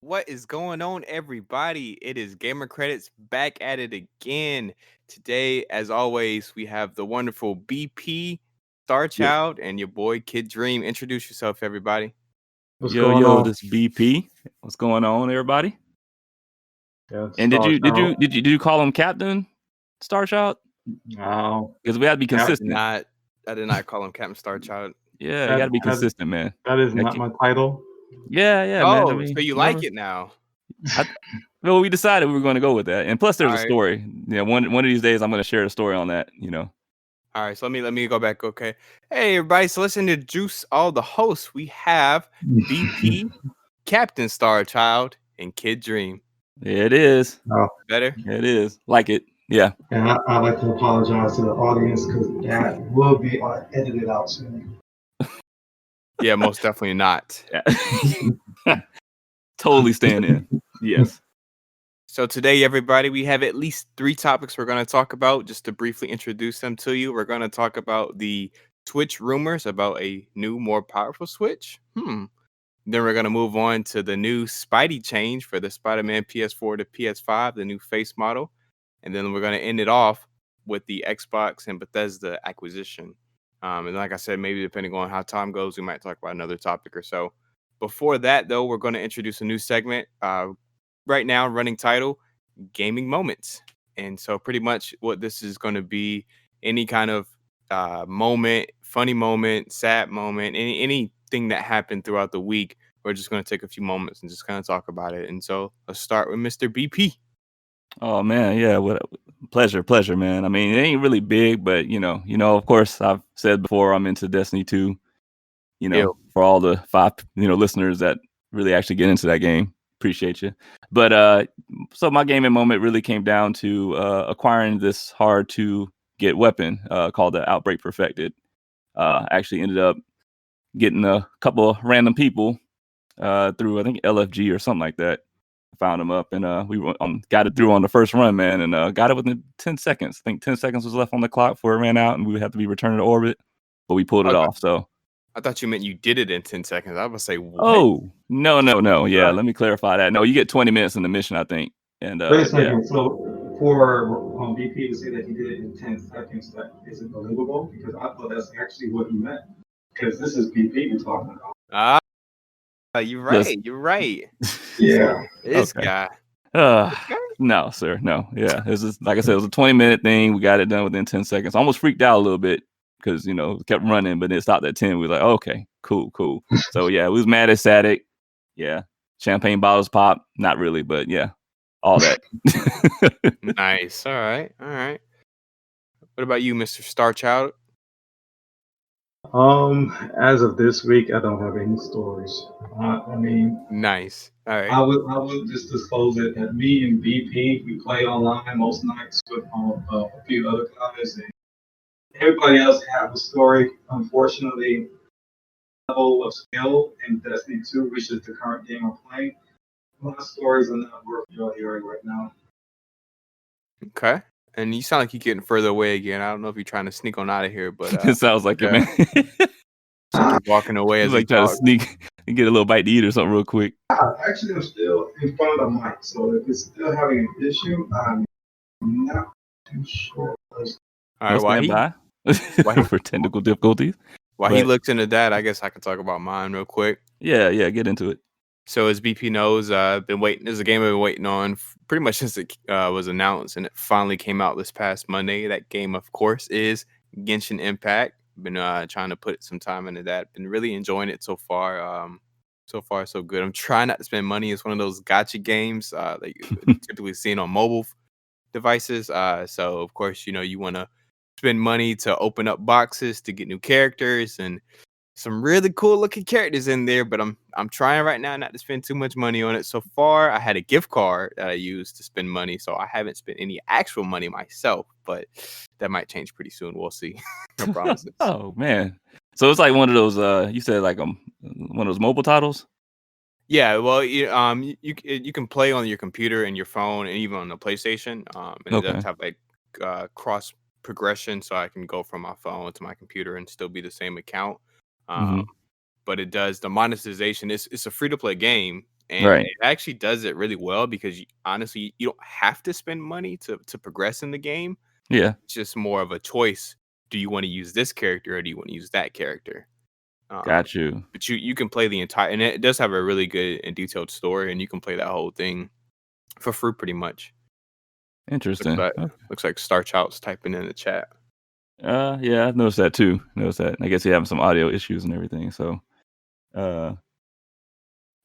What is going on, everybody? It is GamerCredits back at it again. Today, as always, we have the wonderful BP, Yeah. Starchild, and your boy Kid Dream. Introduce yourself, everybody. What's Yo, going yo, on? this BP. What's going on, everybody? Yeah, And did you did you Starchild. did you did you call him Captain Starchild? No, Because we had to be Cap- consistent. I did not call him Captain Starchild. Yeah, you that, got to be that consistent, man. that is That not ca- my title. Yeah, man. I Oh, so mean, you like remember? it now? I, well, we decided we were going to go with that, and plus, All there's a right. story. Yeah, one of these days, I'm going to share a story on that. All right, so let me go back. Okay. Hey, everybody. So let's introduce all the hosts. We have BP, Captain Starchild, and Kid Dream. It is. No. Better? It is. Like it. Yeah. And I'd like to apologize to the audience because that will be edited out soon. Yeah, most definitely not. Yeah. Totally staying in. Yes. So today, everybody, we have at least 3 topics we're going to talk about. Just to briefly introduce them to you, we're going to talk about the Switch rumors about a new, more powerful Switch. Then we're going to move on to the new Spidey change for the Spider-Man PS4 to PS5, the new face model. And then we're going to end it off with the Xbox and Bethesda acquisition. And like I said, maybe depending on how time goes, we might talk about another topic or so. Before that, though, we're going to introduce a new segment. Right now, running title, Gaming Moments. And so pretty much what this is going to be, any kind of moment, funny moment, sad moment, anything that happened throughout the week. We're just going to take a few moments and just kind of talk about it. And so let's start with Mr. BP. Oh man, yeah, what pleasure, man. I mean, it ain't really big, but of course, I've said before I'm into Destiny 2. Ew. For all the 5 listeners that really actually get into that game, appreciate you. But so my gaming moment really came down to acquiring this hard to get weapon called the Outbreak Perfected. Actually ended up getting a couple of random people through I think LFG or something like that. Found them up and we got it through on the first run, man, and got it within 10 seconds. I think 10 seconds was left on the clock before it ran out and we would have to be returned to orbit, but we pulled it off. So I thought you meant you did it in 10 seconds. I was say, what? oh no, yeah, let me clarify that. No, you get 20 minutes in the mission, I think. And Wait a second. yeah. So for BP to say that he did it in 10 seconds, that isn't believable because I thought that's actually what he meant. Because this is BP you're talking about. You're right. You're right. Yeah. This Okay. guy. No, sir. No. Yeah. It was just, like I said, it was a 20-minute thing. We got it done within 10 seconds. I almost freaked out a little bit because, it kept running, but then it stopped at 10. We were like, okay, cool. So, yeah, we was mad at Static. Yeah. Champagne bottles pop. Not really, but yeah, all that. Nice. All right. What about you, Mr. Starchild? As of this week, I don't have any stories. I mean, Nice. All right. I would just disclose it that me and BP we play online most nights with a few other guys, and everybody else have a story. Unfortunately, level of skill in Destiny 2, which is the current game I'm playing, my stories are not worth your hearing right now. Okay. And you sound like you're getting further away again. I don't know if you're trying to sneak on out of here, but It sounds like it, man. so keep walking away as like you trying talk. to sneak and get a little bite to eat or something real quick. Actually, I'm still in front of the mic, so if it's still having an issue, I'm not too sure. All right. Why for technical difficulties? While he looks into that, I guess I can talk about mine real quick. Yeah, get into it. So as BP knows, I've been waiting. There's a game I've been waiting on pretty much since it was announced, and it finally came out this past Monday. That game, of course, is Genshin Impact. Been trying to put some time into that. Been really enjoying it so far. So far, so good. I'm trying not to spend money. It's one of those gotcha games that you typically seen on mobile devices. So of course, you want to spend money to open up boxes to get new characters and some really cool looking characters in there, but I'm trying right now not to spend too much money on it. So far, I had a gift card that I used to spend money, so I haven't spent any actual money myself, but that might change pretty soon. We'll see. No promises. Oh man. So it's like one of those you said like one of those mobile titles? Yeah, well, you can play on your computer and your phone and even on the PlayStation. And it does have like cross progression, so I can go from my phone to my computer and still be the same account. But it does the monetization. It's a free to play game, and Right. it actually does it really well because honestly, you don't have to spend money to progress in the game. Yeah. It's just more of a choice. Do you want to use this character or do you want to use that character? Um, Got you. but you can play the entire, and it does have a really good and detailed story, and you can play that whole thing for free pretty much. Looks Interesting. like Okay. looks like Starchild's typing in the chat. Yeah, I've noticed that too. Noticed that. I guess he having some audio issues and everything. So, uh,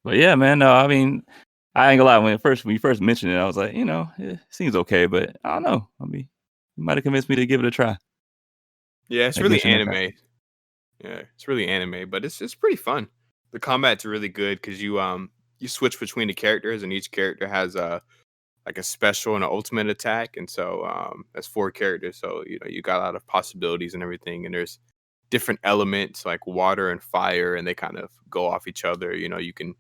but yeah, man. No, I mean, I ain't gonna lie. When you first mentioned it, I was like, it seems okay, but I don't know. I mean, you might have convinced me to give it a try. Yeah, it's That really Genshin Impact. anime. Yeah, it's really anime, but it's pretty fun. The combat's really good because you switch between the characters, and each character has a like a special and an ultimate attack, and so that's 4 characters. So you got a lot of possibilities and everything, and there's different elements like water and fire, and they kind of go off each other. You can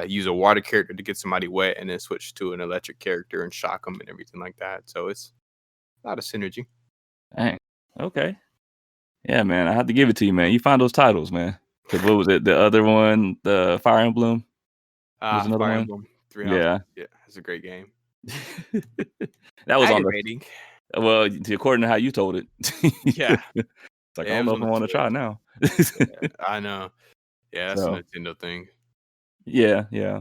use a water character to get somebody wet, and then switch to an electric character and shock them and everything like that. So it's a lot of synergy. Dang. Okay. Yeah, man. I have to give it to you, man. You find those titles, man. Because what was it? The other one, the Fire Emblem, was another Fire one. Emblem Three Houses. Yeah. Yeah, it's a great game. That was on the Aggravating. well, according to how you told it. Yeah. It's like, I Yeah, it don't was know on if I the want to try Switch. now. Yeah, I know. Yeah, that's a So, Nintendo thing. yeah.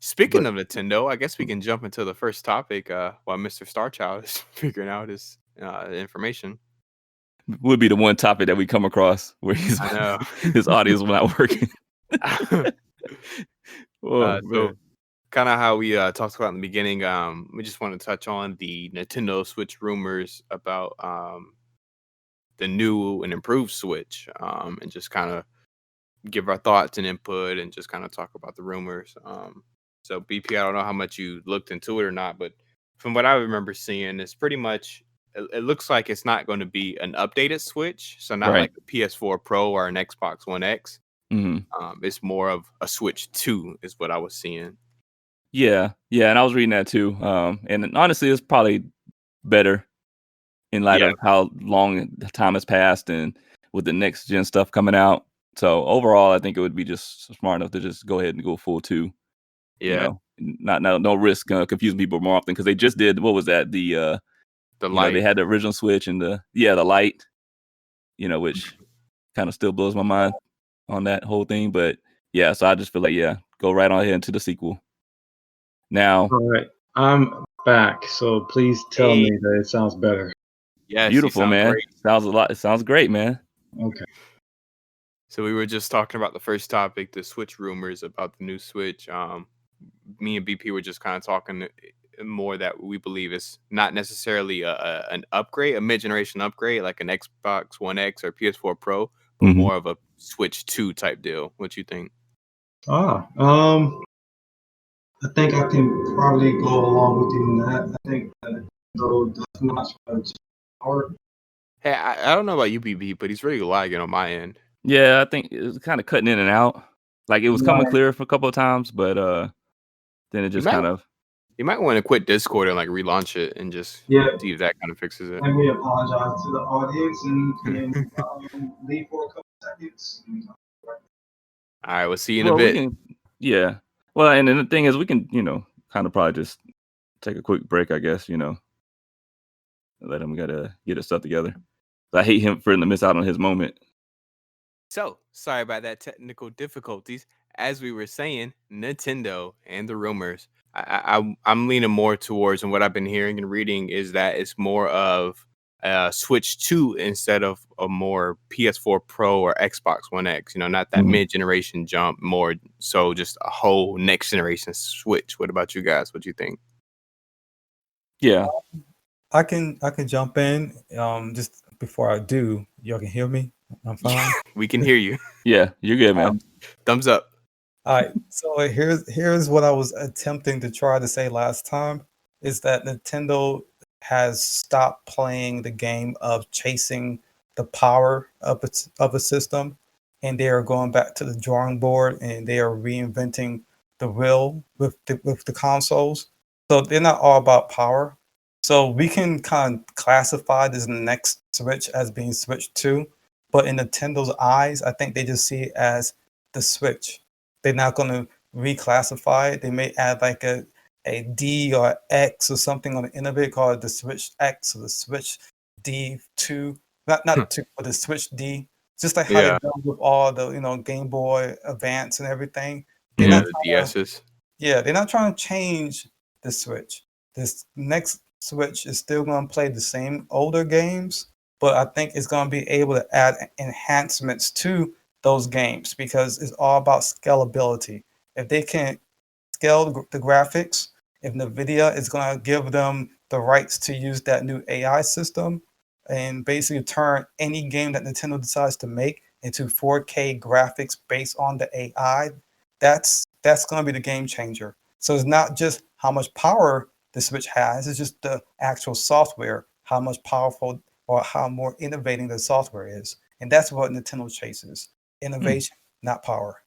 Speaking But of Nintendo, I guess we can jump into the first topic while Mr. Starchild is figuring out his information. would be the one topic that we come across where I know. his audio is not working. Oh, So man. kind of how we talked about in the beginning, we just want to touch on the Nintendo Switch rumors about the new and improved Switch, and just kind of give our thoughts and input and just kind of talk about the rumors. So BP, I don't know how much you looked into it or not, but from what I remember seeing, it's pretty much it looks like it's not going to be an updated Switch, so not Right. like a PS4 Pro or an Xbox One X. Mhm. It's more of a Switch 2 is what I was seeing. Yeah, and I was reading that too. And honestly, it's probably better in light Yeah, of how long the time has passed and with the next gen stuff coming out. So overall, I think it would be just smart enough to just go ahead and go full 2. yeah, Not no risk confusing people more often because they just did what was that the they light. had the original Switch and the light, which kind of still blows my mind on that whole thing. But yeah, so I just feel like go right on ahead into the sequel. Now, All right, I'm back, so please tell Hey, me that it sounds better. yes, you beautiful, sound man. great. It sounds great, man. Okay. So we were just talking about the first topic, the Switch rumors about the new Switch. Me and BP were just kind of talking more that we believe is not necessarily an upgrade, a mid-generation upgrade like an Xbox One X or PS4 Pro, but Mhm. more of a Switch 2 type deal. What you think? Ah, I think I can probably go along with you on that. I think that though does not try to power. Hey, I don't know about you, BP, but he's really lagging on my end. Yeah, I think it was kind of cutting in and out. Like it was coming Right. clear for a couple of times, but then it You just might kind of you might want to quit Discord and like relaunch it and just Yeah. see if that kind of fixes it. Let me apologize to the audience and can leave for a couple seconds. All right, we'll see you in a well, we bit. can yeah. Well, and then the thing is we can, kind of probably just take a quick break, I guess, let him gotta get his stuff together. I hate him for him to miss out on his moment. So, sorry about that technical difficulties. As we were saying, Nintendo and the rumors. I'm leaning more towards, and what I've been hearing and reading is that it's more of Switch 2 instead of a more PS4 Pro or Xbox One X. Not that Mhm. mid generation jump, more so just a whole next generation Switch. What about you guys? What do you think? Yeah. I can jump in. Just before I do, y'all can hear me. I'm fine. We can hear you. Yeah, you're good, man. Thumbs up. All right. So here's what I was attempting to try to say last time is that Nintendo has stopped playing the game of chasing the power of a system, and they are going back to the drawing board and they are reinventing the wheel with the consoles. So they're not all about power. So we can kind of classify this next Switch as being Switch 2, but in Nintendo's eyes, I think they just see it as the Switch. They're not going to reclassify it. They may add like a D or X or something on the end of it, called the Switch X or the Switch D2. Not two, but the Switch D. Just like how Yeah. they've done with all the Game Boy Advance and everything. They're Yeah, not the trying to, DSs. they're not trying to change the Switch. This next Switch is still going to play the same older games, but I think it's going to be able to add enhancements to those games because it's all about scalability. If they can scale the graphics, if NVIDIA is going to give them the rights to use that new AI system and basically turn any game that Nintendo decides to make into 4K graphics based on the AI, that's going to be the game changer. So it's not just how much power the Switch has, it's just the actual software, how much powerful or how more innovating the software is. And that's what Nintendo chases. Innovation, not power.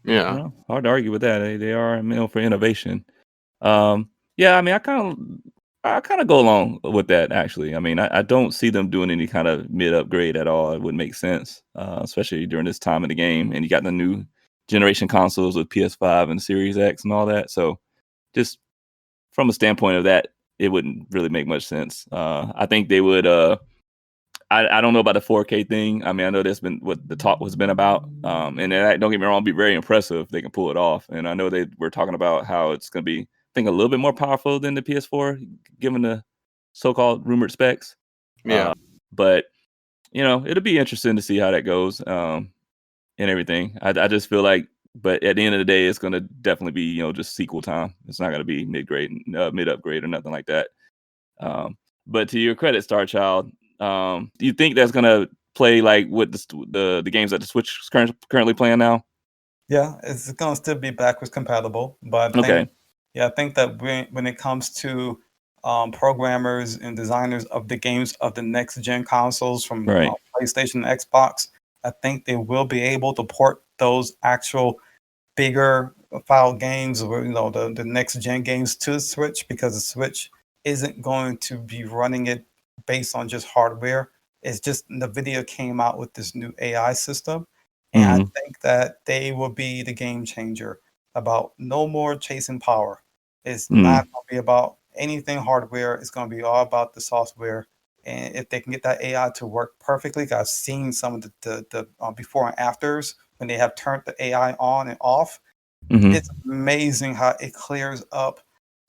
Yeah. Well, hard to argue with that. They are known for innovation. Yeah, I mean, I kind of go along with that actually. I mean, I don't see them doing any kind of mid upgrade at all. It wouldn't make sense, especially during this time of the game. And you got the new generation consoles with PS5 and Series X and all that. So just from a standpoint of that, it wouldn't really make much sense. I think they would. I don't know about the 4K thing. I mean, I know that's been what the talk has been about. And that, don't get me wrong, be very impressive if they can pull it off. And I know they were talking about how it's going to be, I think, a little bit more powerful than the PS4, given the so-called rumored specs. Yeah. But it'll be interesting to see how that goes and everything. I just feel like, but at the end of the day, it's going to definitely be just sequel time. It's not going to be mid upgrade or nothing like that. But to your credit, Starchild, do you think that's gonna play like what the games that the Switch is currently playing now? Yeah, it's going to still be backwards compatible, but Okay, I think that when it comes to programmers and designers of the games of the next gen consoles from right. PlayStation and Xbox, I think they will be able to port those actual bigger file games or the next gen games to the Switch because the Switch isn't going to be running it based on just hardware. It's just NVIDIA came out with this new AI system, and I Mm-hmm. think that they will be the game changer about no more chasing power. It's Mm-hmm. not going to be about anything hardware. It's going to be all about the software. And if they can get that AI to work perfectly, 'cause I've seen some of the before and afters when they have turned the AI on and off, Mm-hmm. it's amazing how it clears up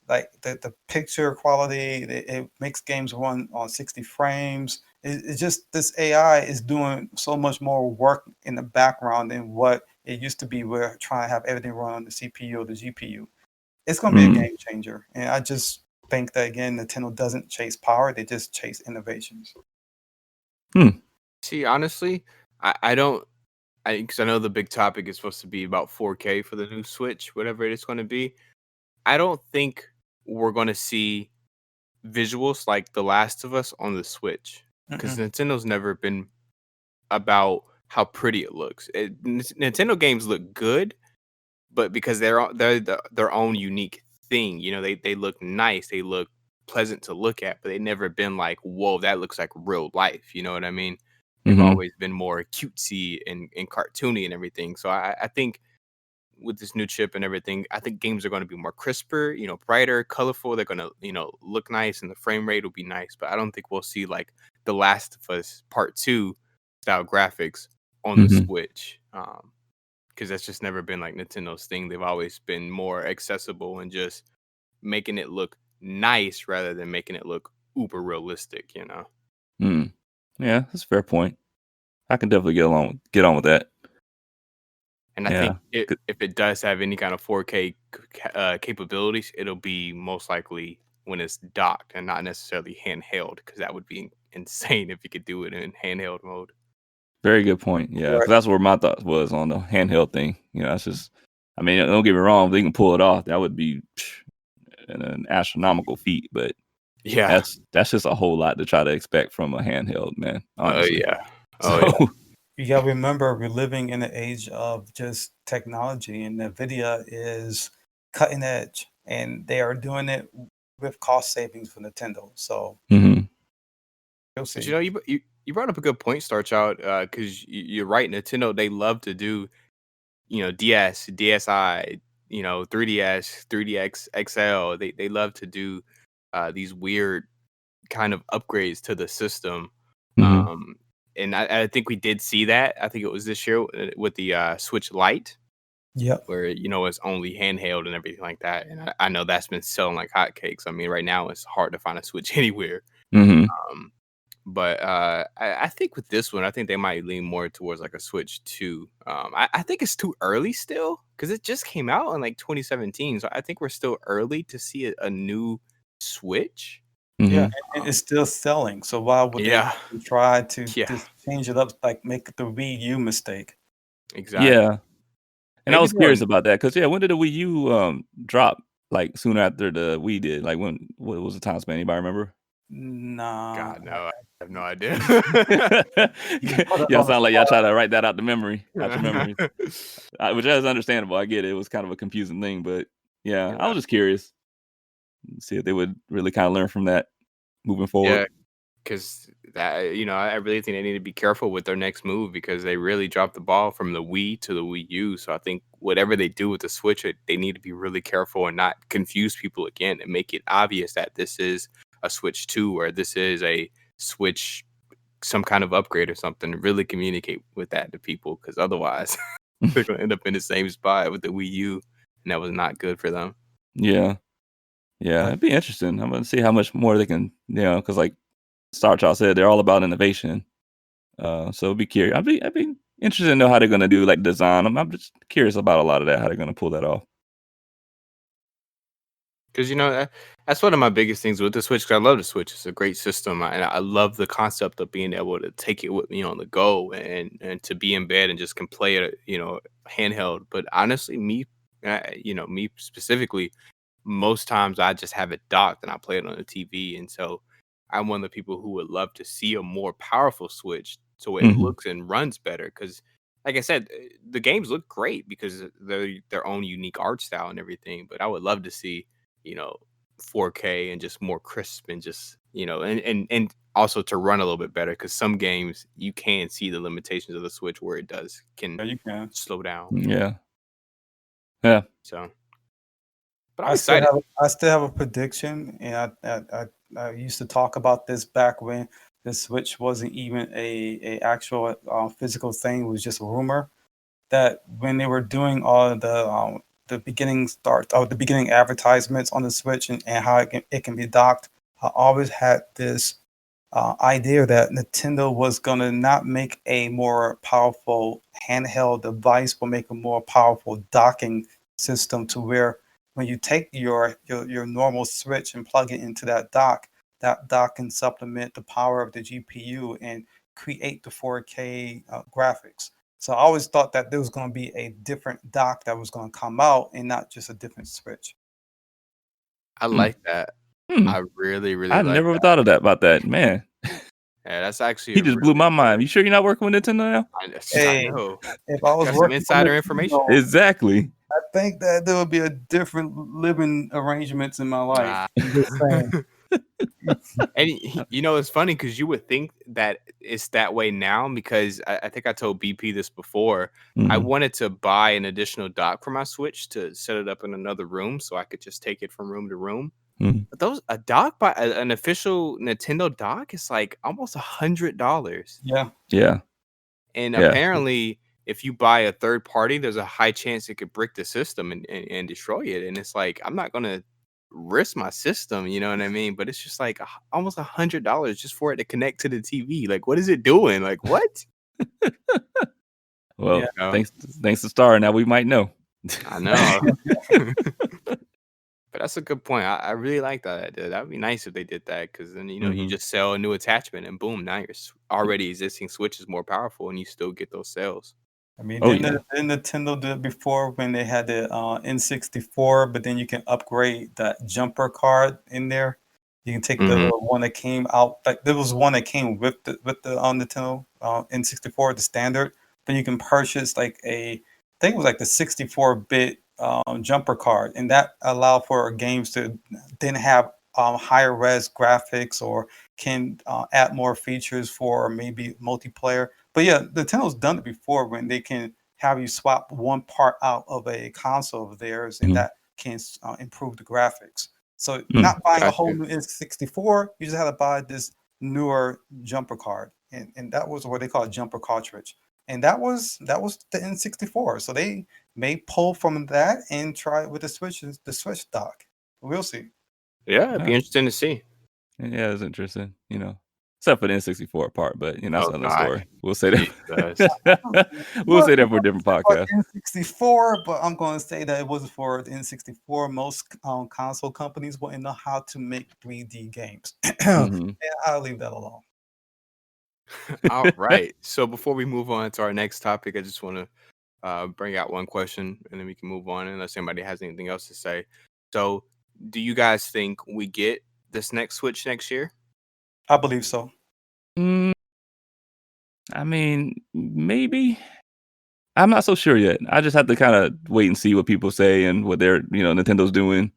like the picture quality. It makes games run on 60 frames. It's just this AI is doing so much more work in the background than what it used to be. We're trying to have everything run on the CPU or the GPU. It's going to be a Mm-hmm. game changer. And I just think that, again, Nintendo doesn't chase power, they just chase innovations. See, honestly, I don't. Because I know the big topic is supposed to be about 4K for the new Switch, whatever it is going to be. I don't think we're going to see visuals like The Last of Us on the Switch because Mm-mm. Nintendo's never been about how pretty it looks. Nintendo games look good, but because they're their own unique thing. They look nice, they look pleasant to look at, but they never been like, whoa, that looks like real life. You know what I mean? They've Mm-hmm. always been more cutesy and cartoony and everything. So I think with this new chip and everything, I think games are going to be more crisper, brighter, colorful. They're going to, look nice and the frame rate will be nice. But I don't think we'll see like The Last of Us Part 2 style graphics on the Mm-hmm. Switch. Because that's just never been like Nintendo's thing. They've always been more accessible and just making it look nice rather than making it look uber realistic. Mm. Yeah, that's a fair point. I can definitely get on with that. And I Yeah. think if it does have any kind of 4K capabilities, it'll be most likely when it's docked and not necessarily handheld, because that would be insane if you could do it in handheld mode. Very good point. Yeah, Right. because that's where my thought was on the handheld thing. It's just, I mean, don't get me wrong, if they can pull it off, that would be an astronomical feat. But Yeah. that's just a whole lot to try to expect from a handheld, man. Oh Honestly. yeah. So Oh yeah. You got to remember, we're living in an age of just technology, and NVIDIA is cutting edge, and they are doing it with cost savings for Nintendo. So mhm. you'll But see. you brought up a good point, Starchild, because you're right. Nintendo, they love to do DS, DSi, 3DS, 3DX XL. They love to do these weird kind of upgrades to the system. Hmm. And I think we did see that. I think it was this year with the Switch Lite, Yep. where it's only handheld and everything like that. And I know that's been selling like hotcakes. I mean, right now it's hard to find a Switch anywhere. Hmm. Um, but I think with this one, I think they might lean more towards like a Switch 2. I think it's too early still because it just came out in like 2017. So I think we're still early to see a new Switch. Yeah, Hmm. and it's still selling. So why would they Yeah, try to yeah, just change it up, like make the Wii U mistake? exactly. Yeah, and I Maybe was curious they'll about that because when did the Wii U drop? Like soon after the Wii did. Like when? What was the time span? Anybody remember? Nah, God, no, I have no idea. you put it Y'all on the sound like y'all spot. try to write that out your memory, which is understandable. I get it. It was kind of a confusing thing, but yeah, I Yeah, was just curious, see if they would really kind of learn from that moving forward. yeah, because that I really think they need to be careful with their next move because they really dropped the ball from the Wii to the Wii U. So I think whatever they do with the Switch, they need to be really careful and not confuse people again and make it obvious that this is a Switch 2 or this is a Switch, some kind of upgrade or something. Really communicate with that to people because otherwise they're gonna end up in the same spot with the Wii U, and that was not good for them. Yeah, yeah, Like, it'd be interesting. I'm gonna see how much more they can, because like Starchild said, they're all about innovation. So it'd be curious. I'd be interested to know how they're gonna do like design. I'm just curious about a lot of that. How they're gonna pull that off. Because that's one of my biggest things with the Switch. Because I love the Switch; it's a great system, and I love the concept of being able to take it with me on the go and to be in bed and just can play it, handheld. But honestly, me specifically, most times I just have it docked and I play it on the TV. And so I'm one of the people who would love to see a more powerful Switch so it Hmm. looks and runs better. Because, like I said, the games look great because they're their own unique art style and everything. But I would love to see, you know, 4K and just more crisp and just, and also to run a little bit better because some games you can see the limitations of the Switch where it can yeah, you can. slow down. Yeah, yeah. So, but I'm excited. I still have a prediction, and I used to talk about this back when the Switch wasn't even a actual physical thing; it was just a rumor. That when they were doing all of the beginning start or the beginning advertisements on the Switch and how it can be docked, I always had this idea that Nintendo was gonna not make a more powerful handheld device, but make a more powerful docking system to where when you take your normal Switch and plug it into that dock can supplement the power of the GPU and create the 4K graphics. So I always thought that there was going to be a different dock that was going to come out and not just a different Switch. I Hmm. like that. Hmm. I really, really I like never that. thought of that about that. Man, Yeah, that's actually he a just blew really my good. mind. You sure you're not working with Nintendo now? I Hey, know. if I was Got some working for insider information? Nintendo, Exactly. I think that there would be a different living arrangements in my life. Nah. I'm just saying. And it's funny because you would think that it's that way now because I think I told BP this before. I Hmm. wanted to buy an additional dock for my Switch to set it up in another room so I could just take it from room to room. Hmm. But a dock by an official Nintendo dock is like almost $100. Yeah, Yeah. And Yeah. apparently, if you buy a third party, there's a high chance it could brick the system and destroy it. And it's like, I'm not gonna risk my system, you know what I mean? But it's just like almost $100 just for it to connect to the TV. Like, what is it doing? Like, what? Well, yeah. No, thanks to Star. Now we might know. I know. But that's a good point. I really like that idea. That would be nice if they did that because then you Hmm. just sell a new attachment and boom, now your already existing Switch is more powerful and you still get those sales. I mean, Oh yeah. didn't Nintendo do it before when they had the N64, but then you can upgrade that jumper card in there. You can take the Hmm. one that came out, like there was one that came with the Nintendo N64, the standard. But you can purchase like I think it was like the 64-bit jumper card, and that allowed for games to then have higher res graphics or can add more features for maybe multiplayer. But yeah, Nintendo's done it before when they can have you swap one part out of a console of theirs, and Mhm. that can improve the graphics. So Mm. not buying a Got whole you. new N64, you just had to buy this newer jumper card, and that was what they call a jumper cartridge, and that was the N64. So they may pull from that and try it with the Switch dock. We'll see. Yeah, it'd be Yeah. interesting to see. Yeah, it's interesting. Except for the N64 part, but that's Oh another God, story. We'll say Jesus. that. We'll say that for a different For podcast. N64, but I'm going to say that it wasn't for the N64. Most console companies wouldn't know how to make 3D games. Mhm. And I'll leave that alone. All right. So before we move on to our next topic, I just want to bring out one question, and then we can move on unless anybody has anything else to say. So, do you guys think we get this next Switch next year? I believe so. Mm, I mean, maybe. I'm not so sure yet. I just have to kind of wait and see what people say and what Nintendo's doing,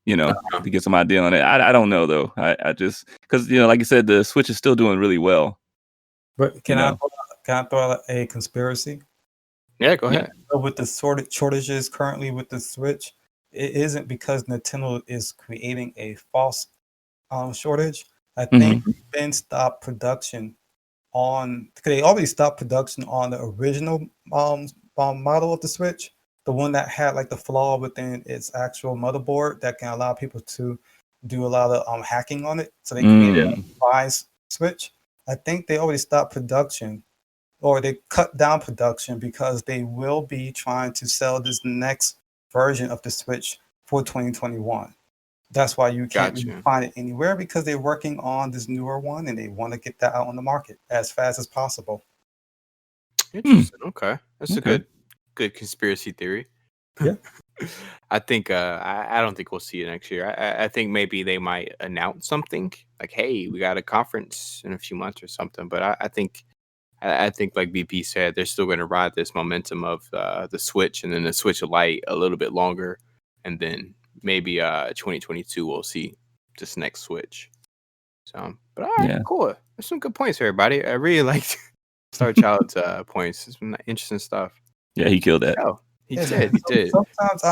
to get some idea on it. I don't know though. I just because like you said, the Switch is still doing really well. But You can know. I throw out a conspiracy? Yeah, go Yeah. ahead. With the shortages currently with the Switch, it isn't because Nintendo is creating a false shortage. I think they've been stopped production on. They already stopped production on the original model of the Switch, the one that had like the flaw within its actual motherboard that can allow people to do a lot of hacking on it. So they created a revised Switch. I think they already stopped production, or they cut down production because they will be trying to sell this next version of the Switch for 2021. That's why you can't Got really you. find it anywhere, because they're working on this newer one and they want to get that out on the market as fast as possible. Interesting. Okay, that's a Okay. good conspiracy theory. Yeah. I think I don't think we'll see it next year. I think maybe they might announce something like, "Hey, we got a conference in a few months or something." But I think like BP said, they're still going to ride this momentum of the Switch and then the Switch Lite a little bit longer, and then maybe 2022 we'll see this next Switch. So, but all right, Yeah. cool. There's some good points, everybody. I really liked Starchild's points. It's been interesting stuff. Yeah, he killed that. Oh, he Yeah, did. man. He did. Sometimes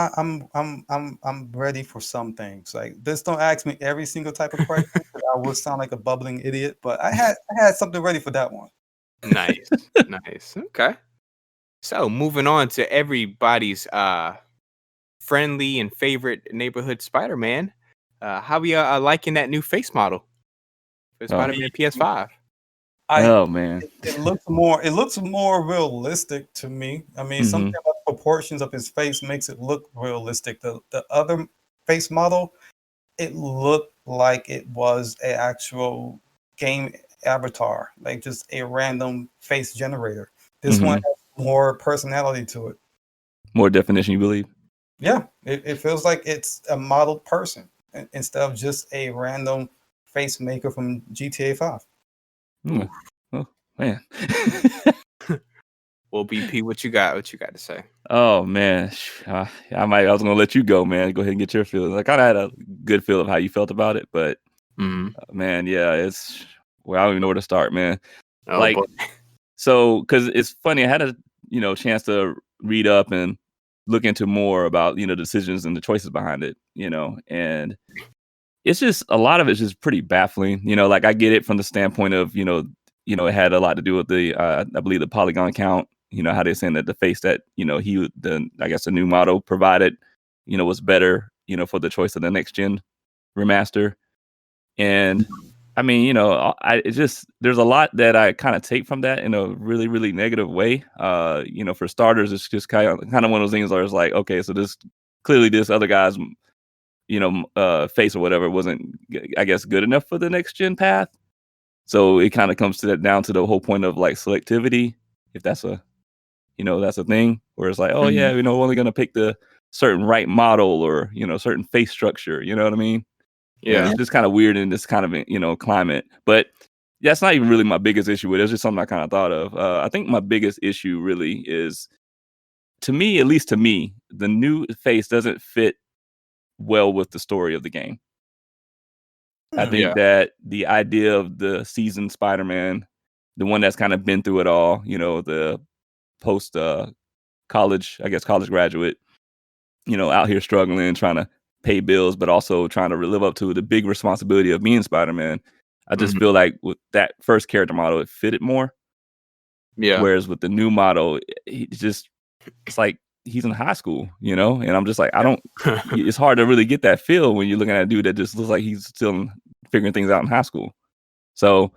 I'm ready for some things. Like, just don't ask me every single type of question, 'cause I will sound like a bubbling idiot. But I had something ready for that one. Nice, nice. Okay. So moving on to everybody's friendly and favorite neighborhood Spider-Man. How we liking that new face model for Oh. Spider-Man PS5? Oh man. It looks more realistic to me. I mean, something about the proportions of his face makes it look realistic. The other face model, it looked like it was an actual game avatar, like just a random face generator. This one has more personality to it. More definition, you believe? Yeah, it feels like it's a modeled person instead of just a random face maker from GTA 5. Hmm. Oh man. Well, BP, what you got? What you got to say? Oh man. I was gonna let you go, man. Go ahead and get your feelings. I kind of had a good feel of how you felt about it, but man, yeah, it's I don't even know where to start, man. Oh Like, boy. so because it's funny, I had a chance to read up and look into more about the decisions and the choices behind it, and it's just a lot of it's just pretty baffling. Like, I get it from the standpoint of it had a lot to do with the I believe the polygon count. How they're saying that the face that I guess the new model provided was better for the choice of the next gen remaster. And I mean, it's just there's a lot that I kind of take from that in a really, really negative way. For starters, it's just kind of one of those things where it's like, okay, so this other guy's face or whatever wasn't, I guess, good enough for the next gen path. So it kind of comes to that down to the whole point of like selectivity, if that's a thing, where it's like, oh yeah, we're only gonna pick the certain right model or certain face structure. You know what I mean? And Yeah. it's just kind of weird in this kind of climate. But that's not even really my biggest issue with it. It's just something I kind of thought of. I think my biggest issue really is, to me, at least to me, the new face doesn't fit well with the story of the game. I think that the idea of the seasoned Spider-Man, the one that's kind of been through it all, the post college graduate, out here struggling, trying to pay bills, but also trying to live up to the big responsibility of being Spider-Man. I just feel like with that first character model, it fitted more. Yeah. Whereas with the new model, it's like he's in high school, and I'm just like, it's hard to really get that feel when you're looking at a dude that just looks like he's still figuring things out in high school. So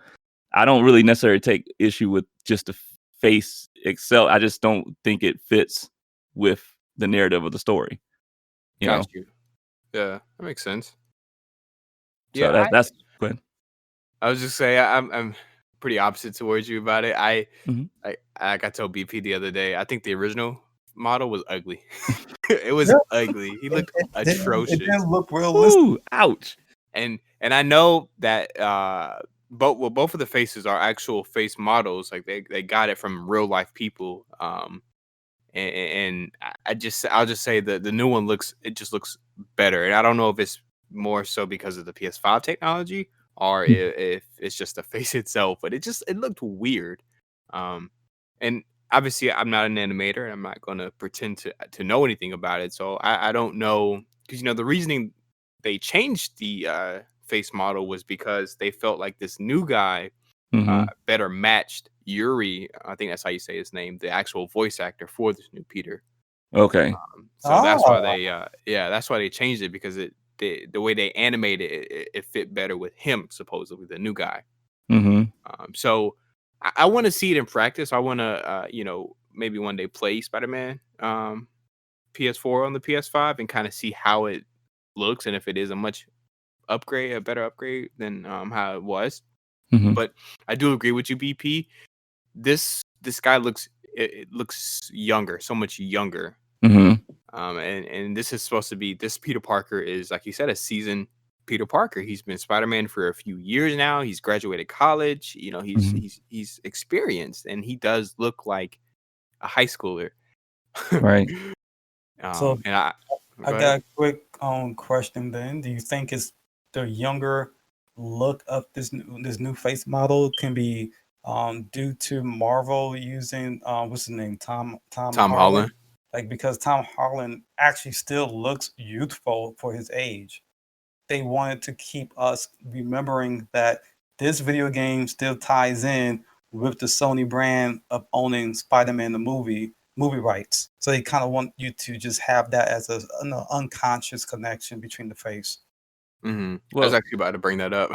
I don't really necessarily take issue with just the face itself. I just don't think it fits with the narrative of the story. Got you. Yeah, that makes sense. So Yeah, that's go ahead. I was just saying I'm pretty opposite towards you about it. Mhm. I told BP the other day. I think the original model was ugly. It was ugly. He looked atrocious. It didn't look realistic. Ooh, ouch. And I know that both of the faces are actual face models. Like they got it from real life people. And I'll just say the new one looks better. And I don't know if it's more so because of the PS5 technology or if it's just the face itself, but it looked weird. And obviously I'm not an animator and I'm not going to pretend to know anything about it. So I don't know, because the reasoning they changed the face model was because they felt like this new guy better matched Yuri. I think that's how you say his name, the actual voice actor for this new Peter. Okay. So that's why that's why they changed it, because the way they animated it fit better with him, supposedly the new guy. So I want to see it in practice. I want to maybe one day play Spider-Man PS4 on the PS5 and kind of see how it looks and if it is a better upgrade than how it was. But I do agree with you, BP. This guy looks younger, so much younger. And this is supposed to be, this Peter Parker is, like you said, a seasoned Peter Parker. He's been Spider-Man for a few years now. He's graduated college. He's experienced, and he does look like a high schooler. Right. So and I got a quick question then. Do you think it's the younger look of this new face model can be due to Marvel using what's his name, Tom Holland? Like, because Tom Holland actually still looks youthful for his age. They wanted to keep us remembering that this video game still ties in with the Sony brand of owning Spider-Man the movie rights. So they kind of want you to just have that as an unconscious connection between the face. I was actually about to bring that up.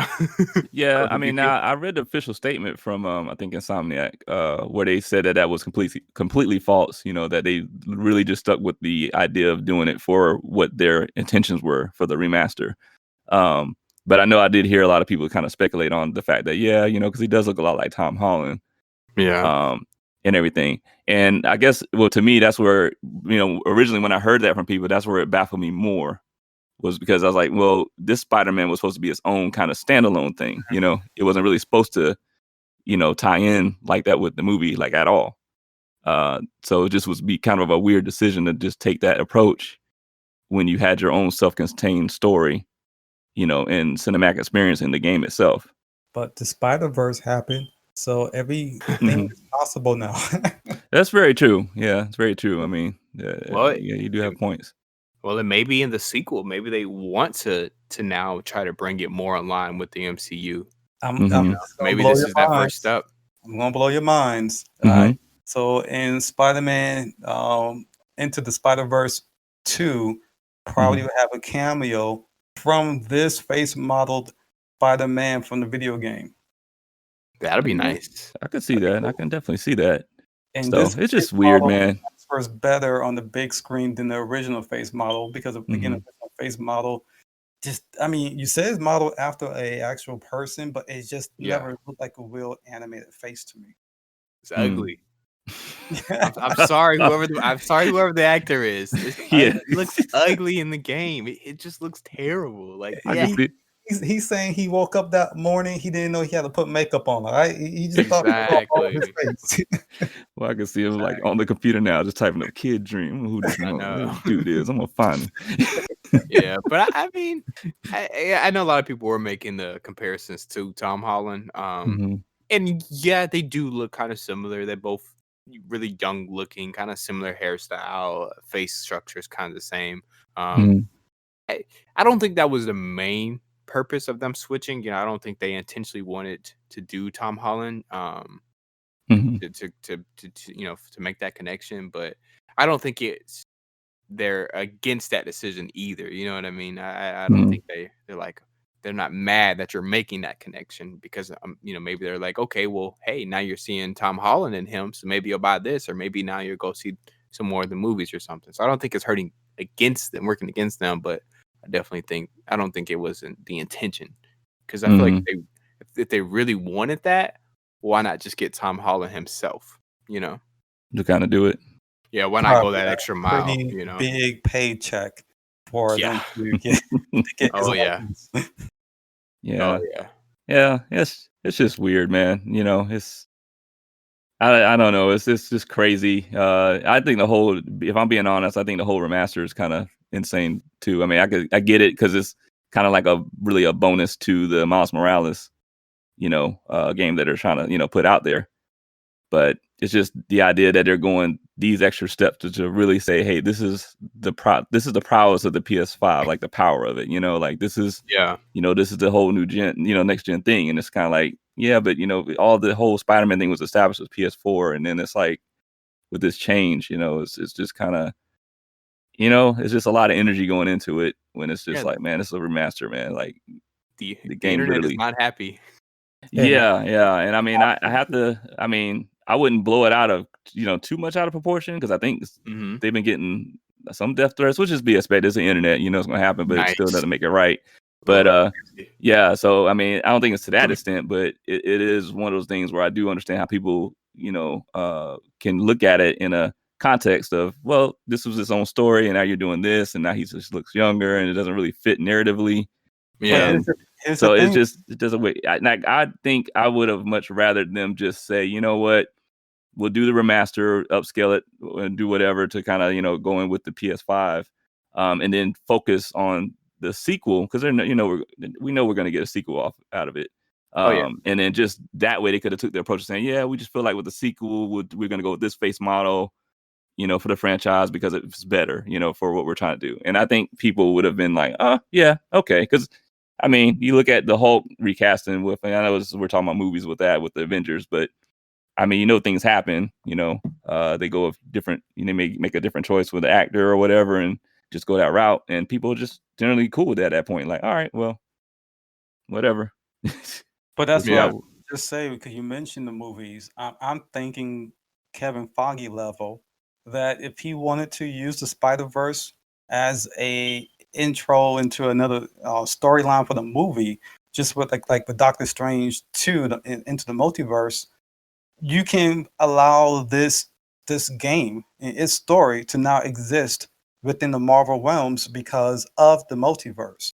Yeah, I mean, now I read the official statement from I think Insomniac, where they said that was completely false. That they really just stuck with the idea of doing it for what their intentions were for the remaster. But I know I did hear a lot of people kind of speculate on the fact that because he does look a lot like Tom Holland. Yeah. And everything. And I guess, well, to me, that's where originally when I heard that from people, that's where it baffled me more. Was because I was like, well, this Spider-Man was supposed to be its own kind of standalone thing. It wasn't really supposed to, tie in like that with the movie, like at all. So it just was be kind of a weird decision to just take that approach when you had your own self-contained story, and cinematic experience in the game itself. But the Spider-Verse happened, so everything is possible now. That's very true. Yeah, it's very true. I mean, you do have points. Well, it may be in the sequel. Maybe they want to now try to bring it more in line with the MCU. Maybe this is that first step. I'm gonna blow your minds. So in Spider-Man Into the Spider-Verse 2, probably will have a cameo from this face modeled Spider-Man from the video game. That'd be nice. I could see that. I can definitely see that. And so it's just weird, man. Transfers better on the big screen than the original face model, because again, the original face model you say it's modeled after a actual person, but it just never looked like a real animated face to me. It's ugly. I'm sorry, whoever the actor is. It looks ugly in the game. It just looks terrible. Like, he's saying he woke up that morning, he didn't know he had to put makeup on. Right? He just thought it was all his face. Well, I can see him like on the computer now, just typing up "kid dream." Who this dude is? I'm gonna find him. Yeah, but I mean, I know a lot of people were making the comparisons to Tom Holland. And yeah, they do look kind of similar. They both, really young looking, kind of similar hairstyle, face structure is kind of the same. Mhm. I don't think that was the main purpose of them switching. I don't think they intentionally wanted to do Tom Holland Mhm. to make that connection, but I don't think they're against that decision either. You know what I mean? I don't Mhm. think they're like they're not mad that you're making that connection because maybe they're like, okay, well, hey, now you're seeing Tom Holland in him, so maybe you'll buy this, or maybe now you'll go see some more of the movies or something. So I don't think it's hurting against them, working against them, but I don't think it wasn't the intention because I feel like Mhm. if they really wanted that, why not just get Tom Holland himself? You know? To kind of do it. Yeah, why not go Probably that a extra mile? pretty You know? big paycheck for Yeah. them to get his Oh yeah. likeness. Oh Yeah. yeah. Yeah. It's just weird, man. It's I don't know. It's just crazy. I think if I'm being honest, I think the whole remaster is kind of insane too. I mean, I get it because it's kind of like a bonus to the Miles Morales, game that they're trying to put out there. But it's just the idea that they're going these extra steps to really say, hey, this is the prowess of the PS5, like the power of it. Like Yeah. this is the whole new gen, next gen thing. And it's kind of like, yeah, but all the whole Spider-Man thing was established with PS4. And then it's like with this change, it's just kind of, it's just a lot of energy going into it when it's just Yeah. like, man, it's a remaster, man. Like the The game internet is literally. not happy. And Yeah, yeah. And I mean, I have to, I mean, I wouldn't blow it out of, too much out of proportion because I think Hmm. they've been getting some death threats, which is be expected. It's the internet, it's going to happen, but it still Nice. doesn't make it right. A little But bit crazy. yeah, so I mean, I don't think it's to that extent, but it is one of those things where I do understand how people, can look at it in a context of, well, this was his own story, and now you're doing this, and now he just looks younger, and it doesn't really fit narratively. but Yeah. And here's the so thing. it doesn't wait. I think I would have much rather them just say, you know what, we'll do the remaster, upscale it, and do whatever to kind of go in with the PS5, and then focus on the sequel because they're we know we're going to get a sequel out of it. Oh yeah. And then just that way they could have took the approach of saying, yeah, we just feel like with the sequel, we're going to go with this face model, for the franchise because it's better, for what we're trying to do. And I think people would have been like, yeah, okay. Because, I mean, you look at the Hulk recasting with, and I know we're talking about movies with the Avengers, but I mean, things happen, they go with different, may make a different choice with the actor or whatever and just go that route. And people are just generally cool with that at that point. Like, all right, well, whatever. But that's We'll what see I Yeah. how. just say because you mentioned the movies. I'm thinking Kevin Feige level that if he wanted to use the Spider Verse as a intro into another storyline for the movie, just with like the Doctor Strange 2 into the multiverse, you can allow this game and its story to now exist within the Marvel realms because of the multiverse.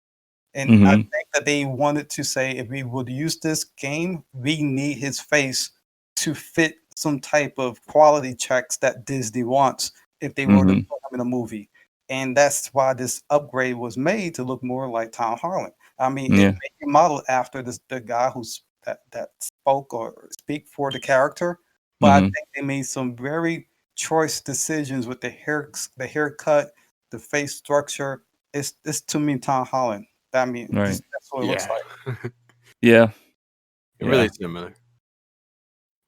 And I Hmm. think that they wanted to say if we would use this game, we need his face to fit some type of quality checks that Disney wants if they were to Hmm. put him in a movie. And that's why this upgrade was made to look more like Tom Holland. I mean, it Yeah. may be modeled after the guy that spoke or speak for the character, but I Hmm. think they made some very choice decisions with the haircut, the face structure. It's to me Tom Holland. I mean, Right. that's what it looks Yeah. like. Yeah. Really Yeah. similar. But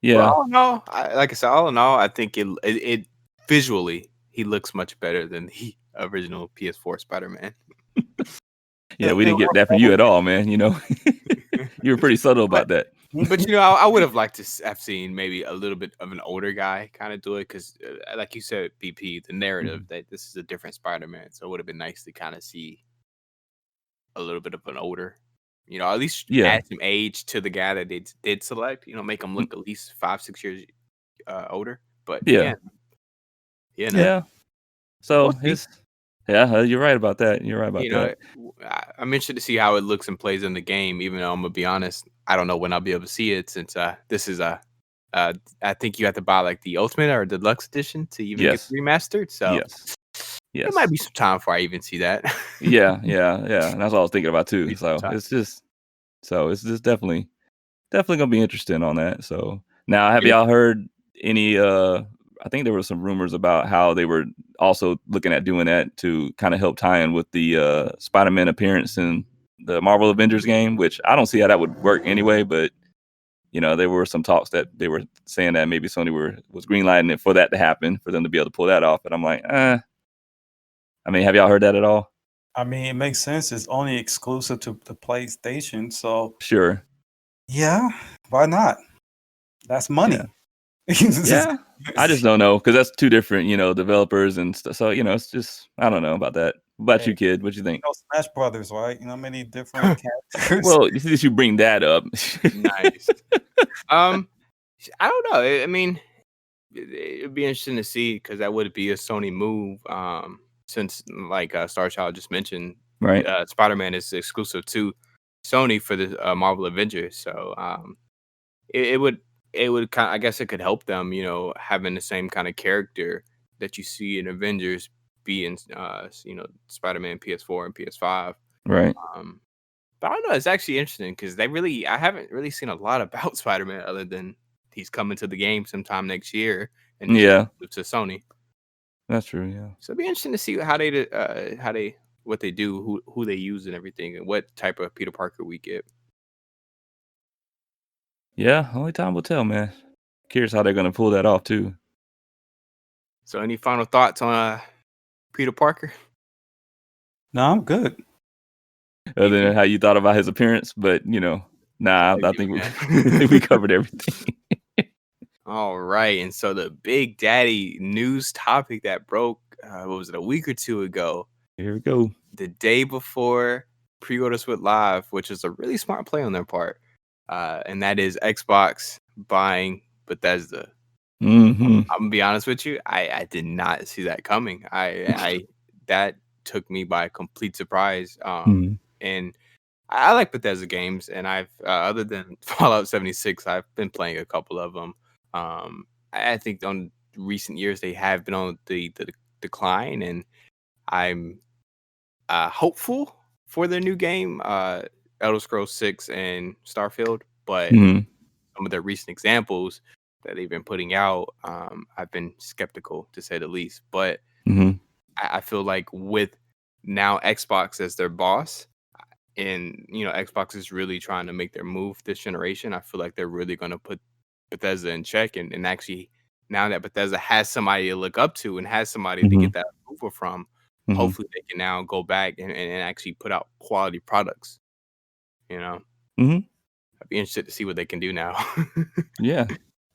Yeah. all in all, like I said, all in all, I think it visually he looks much better than the original PS4 Spider-Man. Yeah. We It didn't get that from you at all, man. You were pretty subtle But about that. but I would have liked to have seen maybe a little bit of an older guy kind of do it because, like you said, BP, the narrative Mhm. that this is a different Spider-Man, so it would have been nice to kind of see a little bit of an older, at least Yeah. add some age to the guy that they did select. Make him Mm. look at least 5-6 years older. But Yeah. again, you know, Yeah. we'll So see. you're right about that. You're right about You know, that. I'm interested to see how it looks and plays in the game. Even though I'm gonna be honest, I don't know when I'll be able to see it since this is I think you have to buy like the Ultimate or Deluxe Edition to even get Yes. remastered. So Yes. it might Yes. be some time before I even see that. Yeah. Yeah. Yeah. And that's what I was thinking about too. Be some So time. it's just definitely gonna be interesting on that. So now, have Yeah. y'all heard any I think there were some rumors about how they were also looking at doing that to kind of help tie in with the Spider-Man appearance in the Marvel Avengers game, which I don't see how that would work anyway. But there were some talks that they were saying that maybe Sony was greenlighting it for that to happen, for them to be able to pull that off. And I'm like, I mean, have y'all heard that at all? I mean, it makes sense. It's only exclusive to the PlayStation, so Sure. yeah, why not? That's money. Yeah. I just don't know, because that's two different, developers and stuff. So, it's just, I don't know about that. What about Hey, you, kid? What you think? Smash Brothers, right? You know how many different characters. Well, you see that you bring that up. Nice. I don't know. I mean, it'd be interesting to see, because that would be a Sony move. Since like Starchild just mentioned, Right. Spider-Man is exclusive to Sony for the Marvel Avengers. So it would kind. I guess it could help them. Having the same kind of character that you see in Avengers be in Spider-Man PS4 and PS5. Right. But I don't know. It's actually interesting, because I haven't really seen a lot about Spider-Man, other than he's coming to the game sometime next year, and he's Yeah. to Sony. That's true. Yeah. So it'd be interesting to see what they do, who they use, and everything, and what type of Peter Parker we get. Yeah. Only time will tell, man. Curious how they're going to pull that off, too. So, any final thoughts on Peter Parker? No, I'm good. Other than how you thought about his appearance, but I think we covered everything. All right, and so the big daddy news topic that broke, what was it, a week or two ago? Here we go. The day before pre-orders went live, which is a really smart play on their part, and that is Xbox buying Bethesda. Mm-hmm. I'm gonna be honest with you, I did not see that coming. I that took me by complete surprise. And I like Bethesda games, and I've other than Fallout 76, I've been playing a couple of them. I think on recent years they have been on the decline, and I'm hopeful for their new game, Elder Scrolls 6 and Starfield. But some of their recent examples that they've been putting out, I've been skeptical, to say the least. But I feel like with now Xbox as their boss, and Xbox is really trying to make their move this generation, I feel like they're really going to put Bethesda in check, and actually, now that Bethesda has somebody to look up to and has somebody to get that approval from, hopefully they can now go back and actually put out quality products. I'd be interested to see what they can do now. Yeah,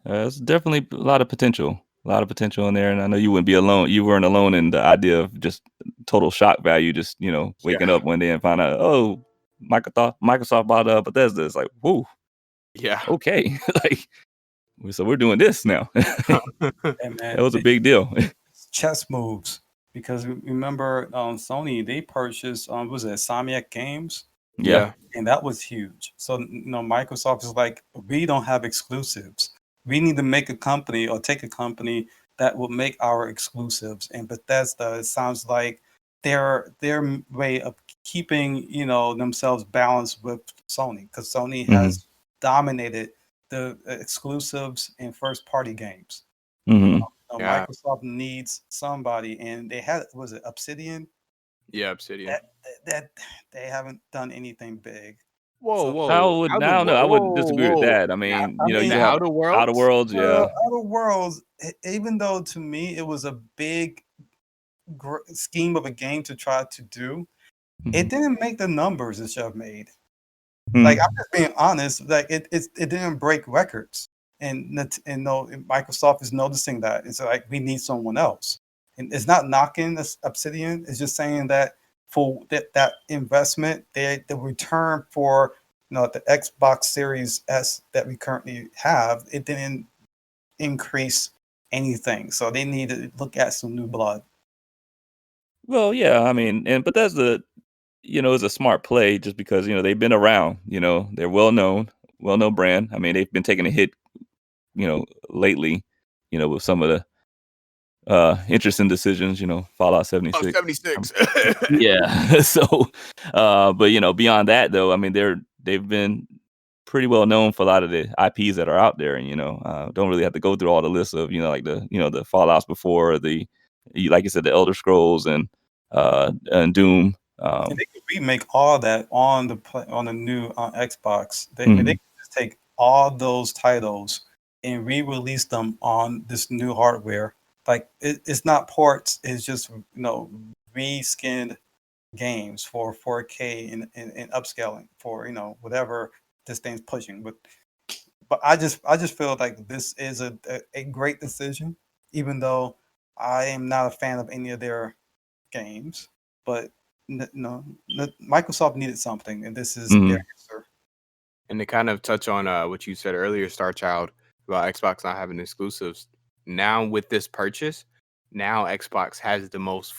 it's definitely a lot of potential. A lot of potential in there, and I know you wouldn't be alone. You weren't alone in the idea of just total shock value. Just waking up one day and find out, oh, Microsoft bought Bethesda. It's like, whoa, Yeah. Okay, like, so we're doing this now. Hey, man, that was a big deal. Chess moves, because remember, Sony, they purchased was it Insomniac Games? Yeah, and that was huge. So Microsoft is like, we don't have exclusives. We need to make a company, or take a company that will make our exclusives. And Bethesda, it sounds like their way of keeping themselves balanced with Sony, because Sony has dominated the exclusives and first party games. Microsoft needs somebody, and they had, was it Obsidian? Yeah, Obsidian. That they haven't done anything big. Whoa! I don't know. I would disagree with that. I mean, you have Outer Worlds. Outer Worlds, yeah. Outer Worlds, even though to me it was a big scheme of a game to try to do, it didn't make the numbers it should have made. Like, I'm just being honest. Like, it didn't break records, and Microsoft is noticing that. It's like, we need someone else. And it's not knocking this Obsidian. It's just saying that for that investment, the return for the Xbox Series S that we currently have, it didn't increase anything. So they need to look at some new blood. Well, yeah, I mean, but that's is a smart play, just because they've been around. They're well known brand. I mean, they've been taking a hit, lately, with some of the interesting decisions, Fallout 76. 76. Yeah. So, but beyond that, though, I mean, they've been pretty well known for a lot of the IPs that are out there, and don't really have to go through all the lists of like the the Fallouts before, like you said, the Elder Scrolls and Doom. And they could remake all that on the new Xbox. They Mhm. they could just take all those titles and re-release them on this new hardware. Like it's not ports; it's just reskinned games for 4K and upscaling for whatever this thing's pushing. But I just feel like this is a great decision, even though I am not a fan of any of their games. But Microsoft needed something, and this is their answer. And to kind of touch on what you said earlier, Starchild, about Xbox not having exclusives. Now with this purchase, now Xbox has the most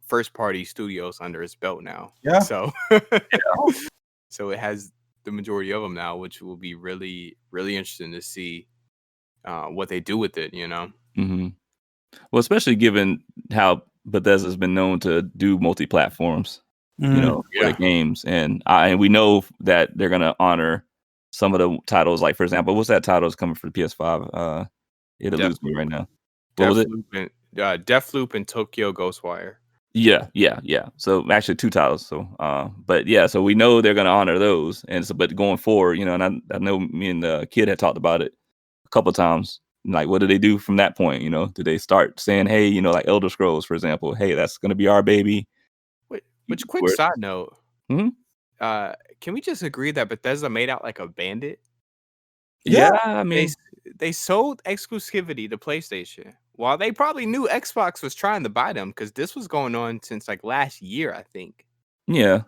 first party studios under its belt now. Yeah. So so it has the majority of them now, which will be really, really interesting to see what they do with it, Mm-hmm. Well, especially given how Bethesda's been known to do multi-platforms, for the games, and we know that they're gonna honor some of the titles. Like, for example, what's that title is coming for the PS5? It eludes me right now. What was it? Deathloop and Tokyo Ghostwire. Yeah. So actually 2 titles. So, but yeah, so we know they're gonna honor those, and so but going forward, and I know me and the kid had talked about it a couple of times. Like, what do they do from that point? Do they start saying, hey, like Elder Scrolls, for example, hey, that's gonna be our baby? Which quick side note, Mhm. Can we just agree that Bethesda made out like a bandit? Yeah, I mean, They sold exclusivity to PlayStation while they probably knew Xbox was trying to buy them, because this was going on since like last year, I think. yeah.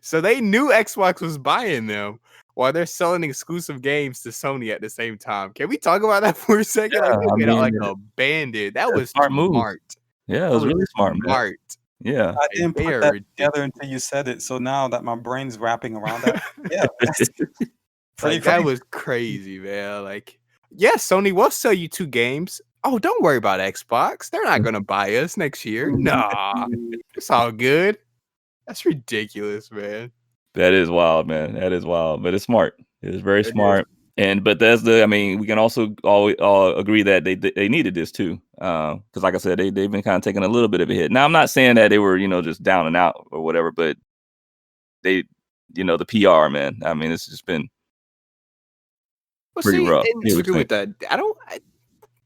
So they knew Xbox was buying them while they're selling exclusive games to Sony at the same time. Can we talk about that for a second? Yeah, Like, they I made out mean, like a bandit. That yeah, was smart move. smart. Yeah, it That was was really smart, man. smart. Yeah. I didn't They put are that ridiculous. together until you said it. So now that my brain's wrapping around that, yeah, that's pretty Like, that crazy. was crazy, man. Like, yes, Sony will sell you 2 games. Oh, don't worry about Xbox. They're not gonna buy us next year. Nah, it's all good. That's ridiculous, man. That is wild, man. That is wild, but it's smart. It is very It is. smart. And Bethesda, I mean, we can also all agree that they needed this too, because like I said, they've been kind of taking a little bit of a hit. Now, I'm not saying that they were just down and out or whatever, but they, the PR, man. I mean, it's just been Well, pretty see, rough. and Yeah, to what agree you with think? that,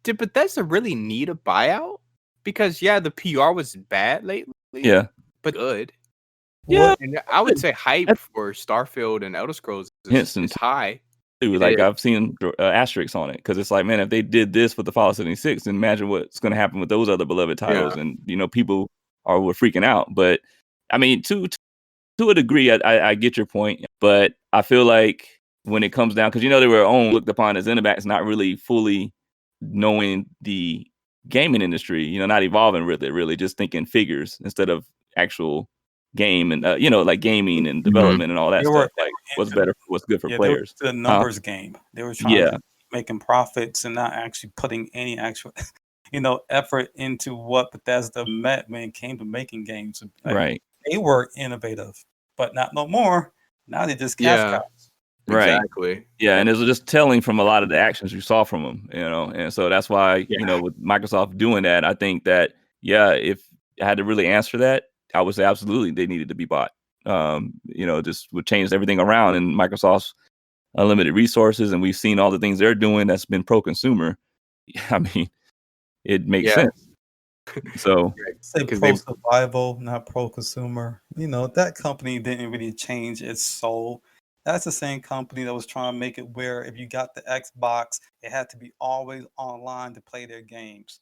did Bethesda really need a buyout? Because yeah, the PR was bad lately, Yeah, but good. yeah. And I would say hype That's for Starfield and Elder Scrolls Henson is high. too. It Like, is. I've seen asterisks on it because it's like, man, if they did this with the Fallout 76, then imagine what's going to happen with those other beloved titles. Yeah. And people were freaking out. But I mean, to a degree, I get your point, but I feel like when it comes down, because they were looked upon as Zenimax, not really fully knowing the gaming industry, not evolving with it, really just thinking figures instead of actual game and like gaming and development and all that They were stuff. Like, what's better, what's good for they were players. into the numbers game. They were trying Yeah, to making profits and not actually putting any actual effort into what Bethesda meant when it came to making games. Like, right, they were innovative, but not no more. Now they just cash Yeah. cows. right. Exactly. Yeah, and it was just telling from a lot of the actions you saw from them, and so that's why, Yeah. with Microsoft doing that, I think that, yeah, if I had to really answer that, I would say absolutely they needed to be bought. Just would change everything around, and Microsoft's unlimited resources, and we've seen all the things they're doing that's been pro-consumer. I mean, it makes Yeah. sense. So, Say Because pro survival, not pro consumer. That company didn't really change its soul. That's the same company that was trying to make it where if you got the Xbox, it had to be always online to play their games.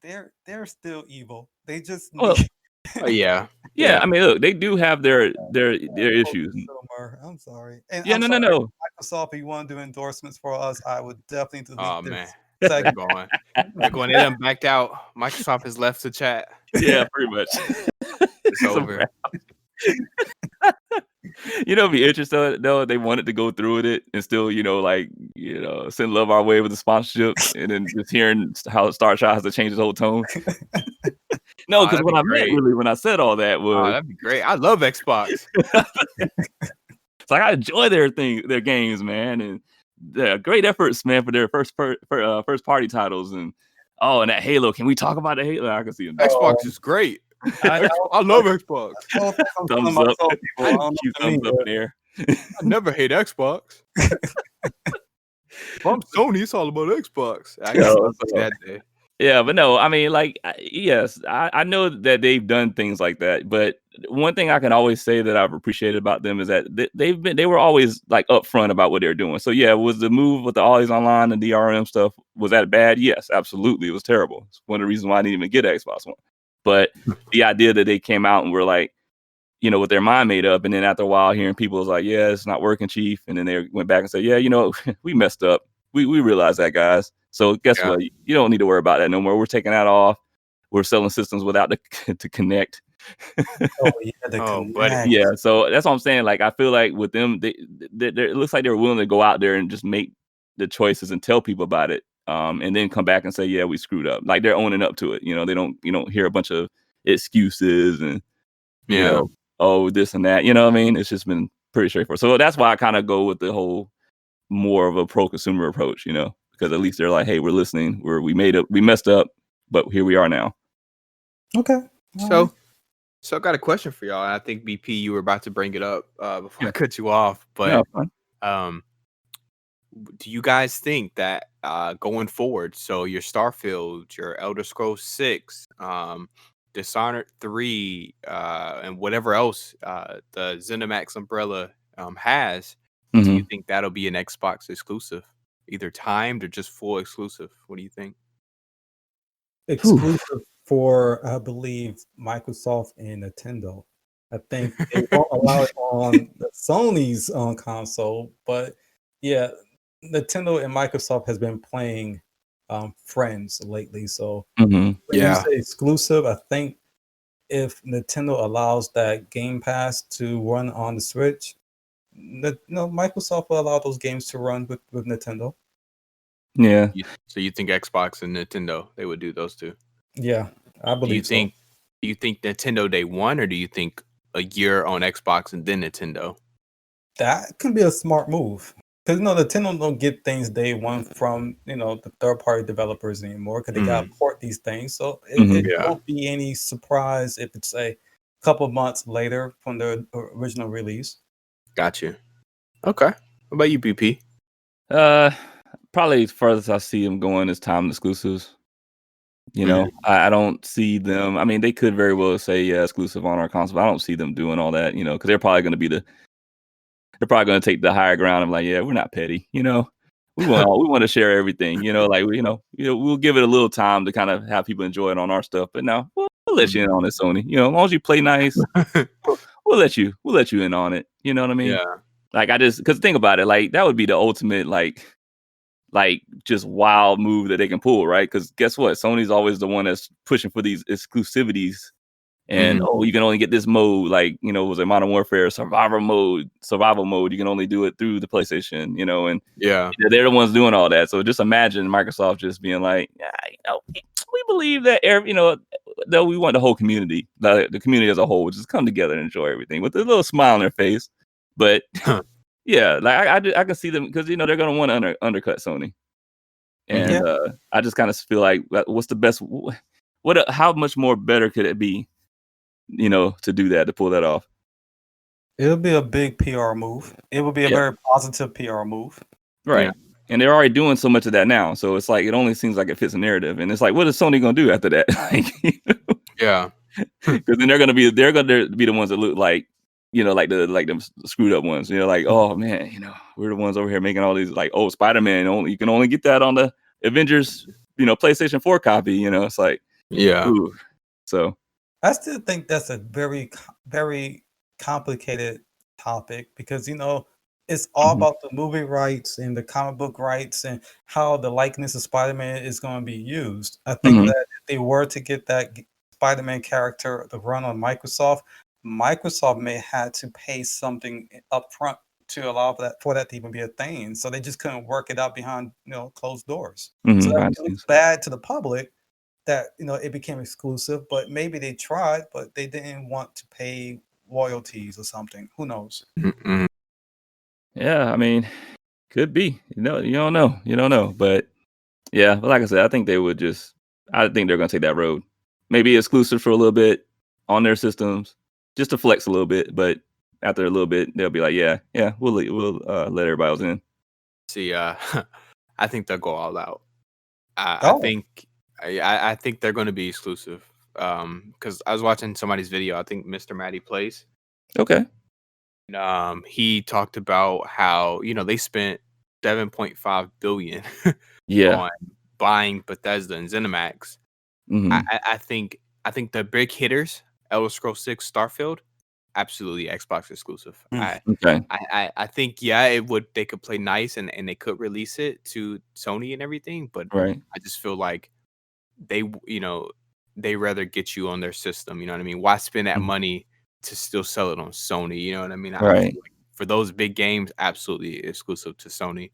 They're still evil. They just well, need yeah. yeah, I mean, look, they do have their pro issues. consumer. I'm sorry. And Yeah, I'm no, sorry, no. Microsoft, if you want to do endorsements for us, I would definitely delete Oh this man. They're segment. going. They're going. They done backed out. Microsoft has left the chat. Yeah, pretty much. It's a over. wrap. It'd be interesting though. They wanted to go through with it and still, send love our way with the sponsorship, and then just hearing how Starchild has to change his whole tone. No, because that'd what be I meant great. really when I said all that Oh, was, that'd be great. I love Xbox. It's like I enjoy their games, man, and the great efforts, man, for their first party titles. And and that Halo. Can we talk about the Halo? I can see them. Xbox is great. I love Xbox. Thumbs up. Cue thumbs up in the air. I never hate Xbox. If I'm Sony, it's all about Xbox. I guess that day. Yeah, but no, I mean, like, yes, I know that they've done things like that, but one thing I can always say that I've appreciated about them is that they were always like upfront about what they're doing. So yeah, was the move with the Always Online and DRM stuff, was that bad? Yes, absolutely, it was terrible. It's one of the reasons why I didn't even get Xbox One. But the idea that they came out and were like, with their mind made up, and then after a while, hearing people was like, yeah, it's not working, Chief, and then they went back and said, yeah, we messed up. We realized that, guys. So guess what? You don't need to worry about that no more. We're taking that off. We're selling systems without to connect. But yeah. So that's what I'm saying. Like, I feel like with them, it looks like they're willing to go out there and just make the choices and tell people about it, and then come back and say, yeah, we screwed up. Like, they're owning up to it. They don't. You don't hear a bunch of excuses and this and that. You know what I mean? It's just been pretty straightforward. So that's why I kind of go with the whole more of a pro-consumer approach, because at least they're like, hey, we're listening. We messed up, but here we are now. Okay. So I got a question for y'all. And I think BP, you were about to bring it up before I cut you off. But do you guys think that going forward, so your Starfield, your Elder Scrolls 6, Dishonored 3, and whatever else the ZeniMax umbrella has, do you think that'll be an Xbox exclusive, either timed or just full exclusive? What do you think? Exclusive for, I believe, Microsoft and Nintendo. I think they won't allow it on the Sony's console, but yeah, Nintendo and Microsoft has been playing friends lately. So when you say exclusive, I think if Nintendo allows that Game Pass to run on the Switch, Microsoft will allow those games to run with Nintendo. Yeah. So you think Xbox and Nintendo, they would do those two? Yeah, I believe so. Do you think Nintendo day one, or do you think a year on Xbox and then Nintendo? That can be a smart move. Because Nintendo don't get things day one from the third-party developers anymore, because they gotta port these things. So it won't be any surprise if it's a couple months later from the original release. Gotcha. Okay. What about you, BP? Probably furthest I see them going is time exclusives. I don't see them. I mean, they could very well say, yeah, exclusive on our console. But I don't see them doing all that, because they're probably going to they're probably going to take the higher ground of like, yeah, we're not petty. We want to share everything. Like we'll give it a little time to kind of have people enjoy it on our stuff. But no, we'll let you in on it, Sony. As long as you play nice, we'll let you in on it. You know what I mean? Yeah. Like, because think about it, like that would be the ultimate like just wild move that they can pull, right? Because guess what? Sony's always the one that's pushing for these exclusivities. And you can only get this mode, like was it Modern Warfare survival mode? You can only do it through the PlayStation, and they're the ones doing all that. So just imagine Microsoft just being like, we believe that that we want the whole community, the community as a whole, just come together and enjoy everything with a little smile on their face. But yeah, like I can see them, because they're going to want to undercut Sony, and I just kind of feel like, what's the best? How much more better could it be? To do that, to pull that off. It'll be a big PR move. It will be a very positive PR move. Right. Yeah. And they're already doing so much of that now. So it's like, it only seems like it fits a narrative. And it's like, what is Sony going to do after that? Yeah. Because then they're going to be the ones that look like, like the screwed up ones. Like, oh man, we're the ones over here making all these, like, oh, Spider-Man, you can only get that on the Avengers, PlayStation 4 copy. It's like, ooh. So I still think that's a very, very complicated topic, because it's all about the movie rights and the comic book rights and how the likeness of Spider-Man is going to be used. I think that if they were to get that Spider-Man character to run on Microsoft may have to pay something upfront to allow for that to even be a thing. So they just couldn't work it out behind closed doors. So that looks bad to the public that it became exclusive, but maybe they tried, but they didn't want to pay royalties or something. Who knows? Yeah, I mean, could be. You don't know. You don't know. But yeah, but like I said, I think they're gonna take that road. Maybe exclusive for a little bit on their systems, just to flex a little bit. But after a little bit, they'll be like, yeah, we'll let everybody else in. See, I think they'll go all out. I Oh, think I think they're going to be exclusive. Because I was watching somebody's video. I think Mr. Matty plays. Okay. He talked about how they spent 7.5 billion Yeah. on buying Bethesda and ZeniMax. I, Hmm. I I think I think the big hitters, Elder Scrolls 6, Starfield, absolutely Xbox exclusive. mm, Okay. I think yeah, they could play nice and they could release it to Sony and everything, but Right. I just feel like they rather get you on their system. You know what I mean? Why spend that Mhm. money to still sell it on Sony? You know what I mean? I Right. feel like for those big games, absolutely exclusive to Sony.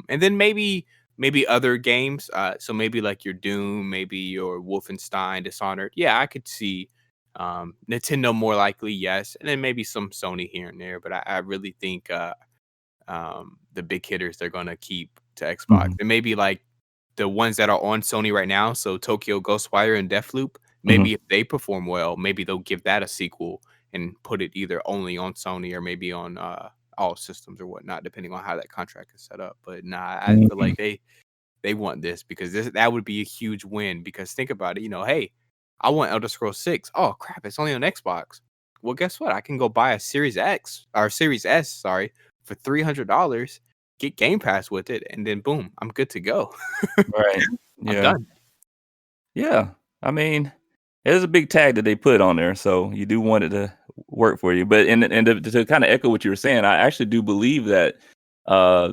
And then maybe other games. So maybe like your Doom, maybe your Wolfenstein, Dishonored. Yeah, I could see Nintendo more likely, yes, and then maybe some Sony here and there. But I really think the big hitters they're gonna keep to Xbox, Hmm. and maybe like the ones that are on Sony right now. So Tokyo Ghostwire and Deathloop. Hmm. Maybe if they perform well, maybe they'll give that a sequel and put it either only on Sony or maybe on all systems or whatnot, depending on how that contract is set up. But nah, I feel Hmm. like they want this because that would be a huge win. Because think about it, hey, I want Elder Scrolls 6. Oh crap, it's only on Xbox. Well, guess what? I can go buy a Series X or Series S, sorry, for $300, get Game Pass with it, and then boom, I'm good to go. Right. I'm Yeah. done. Yeah. I mean, there's a big tag that they put on there, so you do want it to work for you. But and to kind of echo what you were saying, I actually do believe that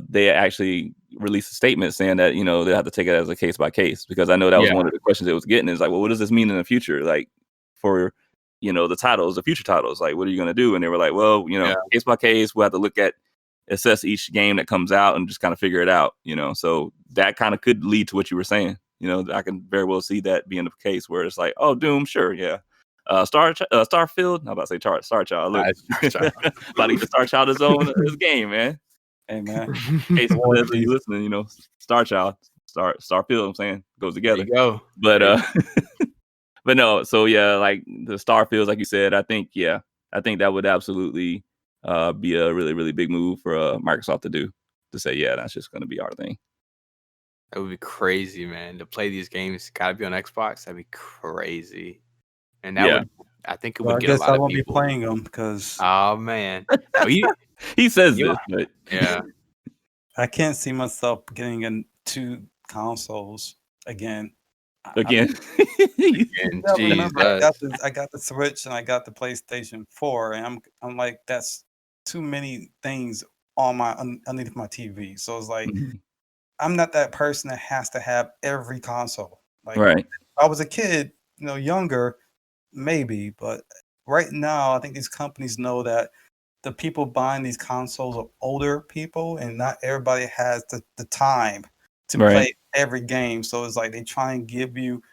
they actually released a statement saying that they have to take it as a case by case, because I know that was Yeah, one of the questions it was getting, is like, well, what does this mean in the future, like for the future titles, like what are you going to do? And they were like, well, yeah, case by case, we'll have to assess each game that comes out and just kind of figure it out. So that kind of could lead to what you were saying. I can very well see that being the case where it's like, oh, Doom, sure, yeah. Starfield, I'm about to say Starchild. Look, about to get Starchild his game, man. hey man, Hey, Bethesda, you royalties. listening? Starchild, Starfield. I'm saying goes There together. you go. But Hey, but no. So yeah, like the Starfields, like you said, I think that would absolutely be a really really big move for Microsoft to do, to say, yeah, that's just going to be our thing. that would be crazy, man. To play these games, gotta be on Xbox. That'd be crazy, and Yeah, I think it Well, would I get a guess I lot of won't be people. playing them because Oh man, oh he says you, this, but yeah, I can't see myself getting two consoles again. I again, and yeah, remember Jesus, I got the Switch and I got the PlayStation 4, and I'm like, that's too many things on underneath my TV. So it's like Mhm. I'm not that person that has to have every console. Like Right. if I was a kid, younger, maybe, but right now I think these companies know that the people buying these consoles are older people, and not everybody has the time to Right. play every game. So it's like they try and give you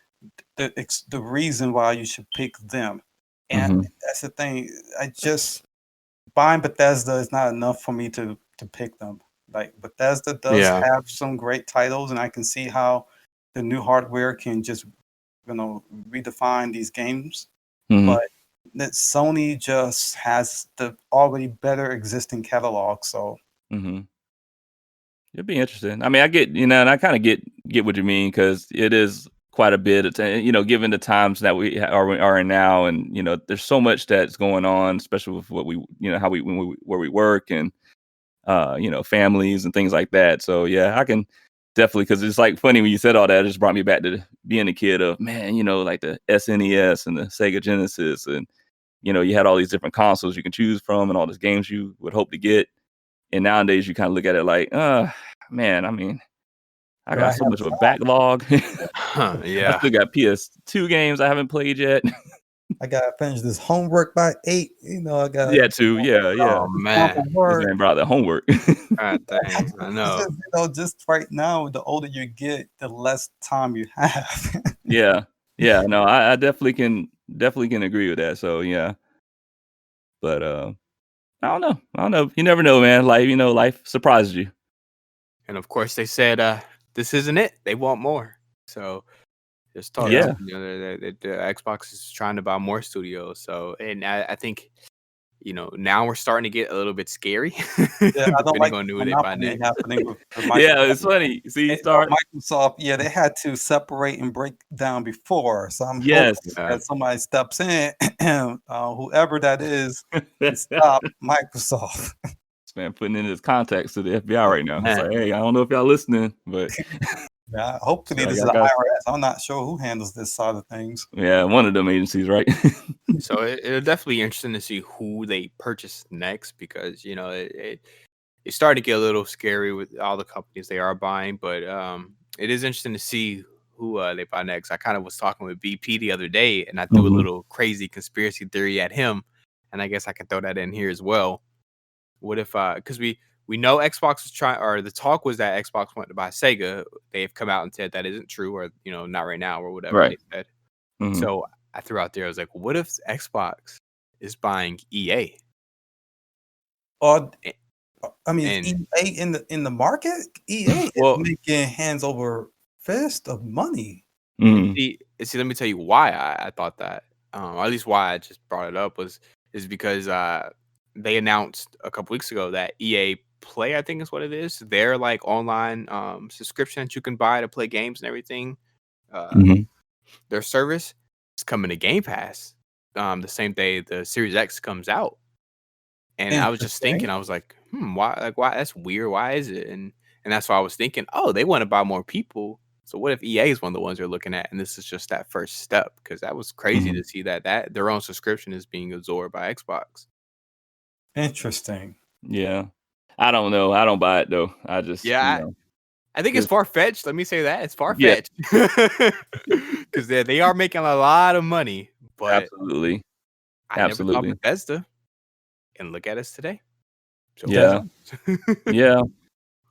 the reason why you should pick them. And Hmm. that's the thing. I just buying Bethesda is not enough for me to pick them. Like Bethesda does yeah, have some great titles, and I can see how the new hardware can just redefine these games. Hmm. But that Sony just has the already better existing catalog. So Hmm. It'd be interesting. I mean, I get, and I kind of get what you mean, because it is quite a bit. It's, given the times that we are in now, and there's so much that's going on, especially with what we, how where we work, and families and things like that. So yeah, I can definitely, because it's like funny when you said all that, it just brought me back to being a kid of, man, like the SNES and the Sega Genesis, and you had all these different consoles you can choose from, and all these games you would hope to get. And nowadays you kind of look at it like, man, I mean, I do I got so much of a backlog. I yeah. still got PS2 games I haven't played yet. I gotta finish this homework by 8. I got Yeah, too. Yeah, yeah. Oh on man, from This work. man brought the homework. god dang, I It's know. just, just right now, the older you get, the less time you have. Yeah. Yeah. No, I definitely can agree with that. So yeah. But I don't know. You never know, man. Like, life surprises you. And of course, they said this isn't it. They want more. So there's talks. Yeah. The Xbox is trying to buy more studios. So, and I think now we're starting to get a little bit scary, Yeah, I don't depending like on the who they buy monopoly next. happening with Yeah, Microsoft. it's funny. See, Microsoft, yeah, they had to separate and break down before. So I'm Yes. hoping Yeah. that somebody steps in, whoever that is, to stop Microsoft. This man putting in his contacts to the FBI right now. It's Man. like, hey, I don't know if y'all listening, but Yeah, hopefully so this is y'all the got IRS. I'm not sure who handles this side of things. one of them agencies, right? So it'll definitely be interesting to see who they purchase next, because it's starting to get a little scary with all the companies they are buying. But it is interesting to see who they buy next. I kind of was talking with BP the other day, and I threw a Mhm. little crazy conspiracy theory at him, and I guess I can throw that in here as well. What if because we know Xbox was trying, or the talk was that Xbox wanted to buy Sega. They've come out and said that isn't true, or not right now, or whatever Right. they said. Mhm. So I threw out there, I was like, what if Xbox is buying EA? Or A- I mean, is And EA in the market? EA is well, making hands over fist of money. and Mhm. see, let me tell you why I thought that, or at least why I just brought it up is because they announced a couple weeks ago that EA Play, I think is what it is, their like online subscription that you can buy to play games and everything. Uh, Mhm. their service is coming to Game Pass the same day the Series X comes out. And I was just Interesting. thinking, I was like, why that's weird. Why is it? And that's why I was thinking, oh, they want to buy more people. So what if EA is one of the ones they're looking at, and this is just that first step? Because that was crazy Mhm. to see that their own subscription is being absorbed by Xbox. Interesting. Yeah. I don't know. I don't buy it though. I just, Yeah, I think it's just far fetched. Let me say that it's far yeah, fetched because they are making a lot of money. But absolutely. I never thought Absolutely. Bethesda, and look at us today. So who That Yeah. knows? Yeah.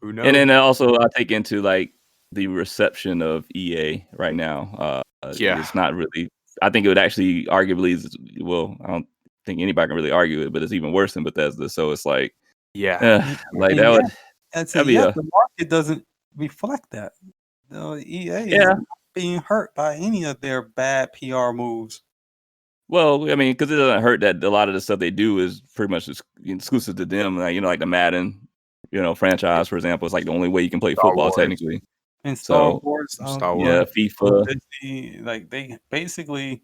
Who And knows? then also I take into like the reception of EA right now. Yeah, It's not really. I think it would actually arguably well, I don't think anybody can really argue it, but it's even worse than Bethesda. So it's like, yeah. like and yet, I'd say that'd be yet a the market doesn't reflect that. No, EA is yeah. not being hurt by any of their bad PR moves. Well, I mean, because it doesn't hurt that a lot of the stuff they do is pretty much exclusive to them. Like, like the Madden, franchise, for example, is like the only way you can play Star football Wars, technically. And Star So Wars, Star Wars. yeah, FIFA. Disney, like they basically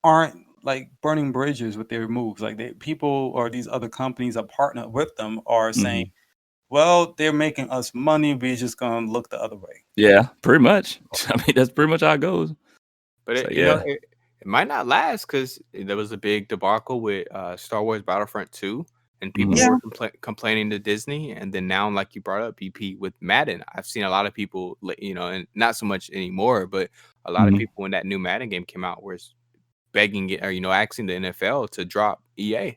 aren't like burning bridges with their moves. Like people or these other companies that partner with them are saying, Mhm. "Well, they're making us money. We're just gonna look the other way." Yeah, pretty much. I mean, that's pretty much how it goes. But So it yeah. it might not last because there was a big debacle with Star Wars Battlefront 2, and people Mhm. Yeah, were complaining to Disney. And then now, like you brought up, BP with Madden, I've seen a lot of people, and not so much anymore, but a lot of Mhm. people when that new Madden game came out were begging it, or asking the NFL to drop EA.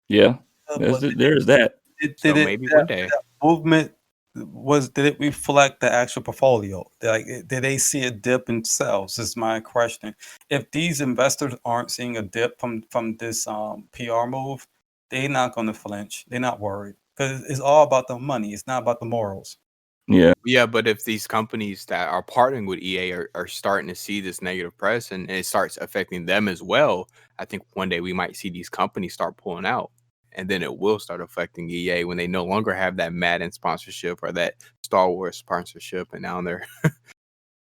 Yeah. but There's that. So maybe one day. that movement did it reflect the actual portfolio? Like, did they see a dip in sales? Is my question. If these investors aren't seeing a dip from this PR move, they're not going to flinch. They're not worried because it's all about the money. It's not about the morals. Yeah. Yeah, but if these companies that are partnering with EA are starting to see this negative press, and it starts affecting them as well, I think one day we might see these companies start pulling out. And then it will start affecting EA when they no longer have that Madden sponsorship or that Star Wars sponsorship. And now they're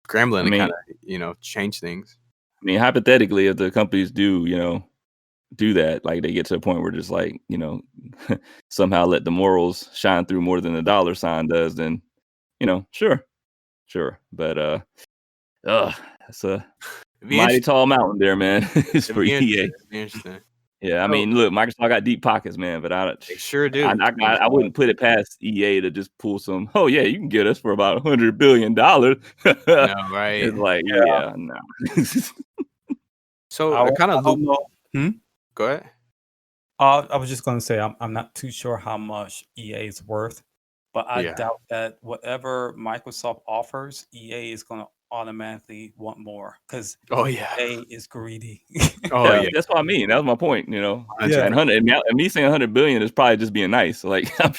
scrambling I to mean, kind of, change things. hypothetically, if the companies do, do that, like they get to a point where just like, somehow let the morals shine through more than the dollar sign does, then, sure. Sure. But it's a It'd be mighty interesting. tall mountain there, man. It's It'd for be interesting. EA. It'd be interesting. Yeah, I So mean, look, Microsoft got deep pockets, man, but they sure I, do. I, I wouldn't put it past EA to just pull some. Oh yeah, you can get us for about $100 billion. No, right. It's like, Yeah, yeah, no. So it kind I of don't loop. know. Hmm? Go ahead. I was just going to say I'm not too sure how much EA is worth, but I Yeah. doubt that whatever Microsoft offers, EA is going to automatically want more because Oh yeah. EA is greedy. Oh Yeah, yeah. that's what I mean. That was my point. You know, Yeah. and 100 billion is probably just being nice. Like I'm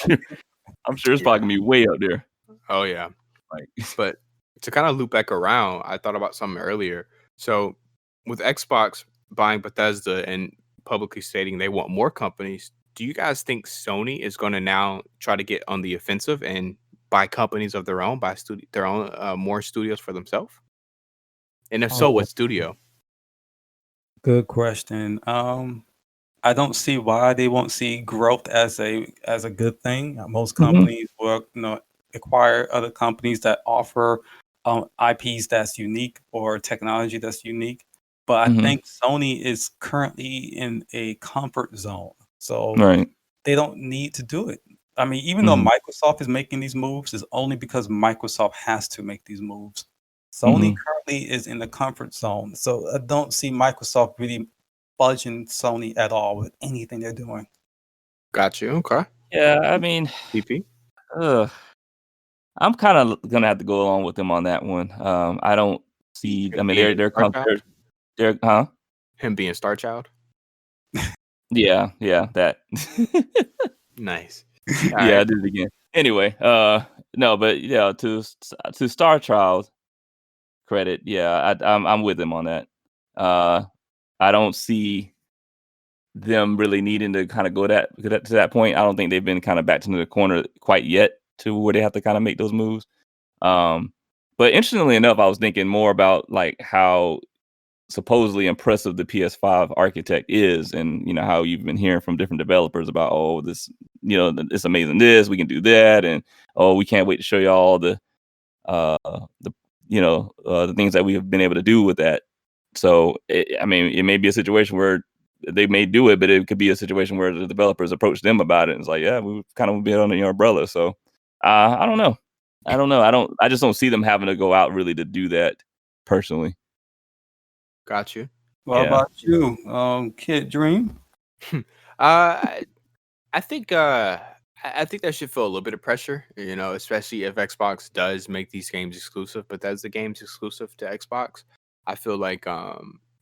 sure it's Yeah. probably gonna be way up there. Oh yeah. Like, But to kind of loop back around, I thought about something earlier. So with Xbox buying Bethesda and publicly stating they want more companies, do you guys think Sony is going to now try to get on the offensive and buy companies of their own, buy their own more studios for themselves? And if so, Oh, what studio? good question. I don't see why they won't see growth as a good thing. Most mhm, companies will, acquire other companies that offer IPs that's unique or technology that's unique. But I mhm, think Sony is currently in a comfort zone, so right. they don't need to do it. I mean, even though Mhm, Microsoft is making these moves, it's only because Microsoft has to make these moves. Sony mhm. currently is in the comfort zone, so I don't see Microsoft really budging Sony at all with anything they're doing. Got you. Okay. Yeah, I mean, PP. ugh, I'm kind of gonna have to go along with them on that one. I don't see. I Him mean, being they're Star Child. huh? Him being Star Child. Yeah, yeah, that. Nice. All Yeah, right. I did it again. Anyway, no, but yeah, to Starchild credit, yeah, I'm with him on that. Uh, I don't see them really needing to kind of go to that point. I don't think they've been kind of backed into the corner quite yet to where they have to kind of make those moves. Um, but interestingly enough, I was thinking more about like how supposedly impressive the PS5 architect is, and how you've been hearing from different developers about, oh, this, it's amazing, this we can do that, and oh, we can't wait to show you all uh the the things that we have been able to do with that. So I mean, it may be a situation where they may do it, but it could be a situation where the developers approach them about it and it's like, yeah, we kind of been under your umbrella. So I don't know. I just don't see them having to go out really to do that personally. Got you. What Yeah. about you, Kid Dream? I I think I think that should feel a little bit of pressure, especially if Xbox does make these games exclusive, but that's the games exclusive to Xbox. I feel like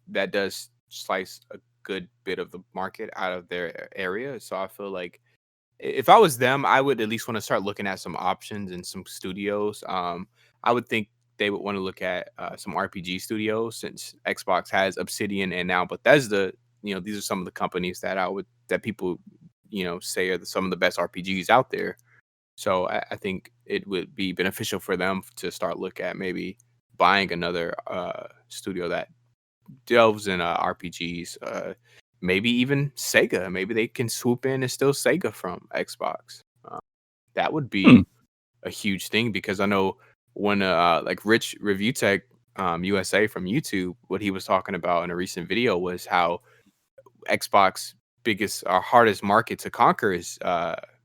that does slice a good bit of the market out of their area. So I feel like if I was them, I would at least want to start looking at some options and some studios. I would think they would want to look at some RPG studios since Xbox has Obsidian and now Bethesda. These are some of the companies that people say are some of the best RPGs out there. So I think it would be beneficial for them to start look at maybe buying another studio that delves in RPGs. Maybe even Sega. Maybe they can swoop in and steal Sega from Xbox. That would Hmm. be a huge thing because I know when like Rich Review Tech USA from YouTube, what he was talking about in a recent video was how Xbox biggest or hardest market to conquer is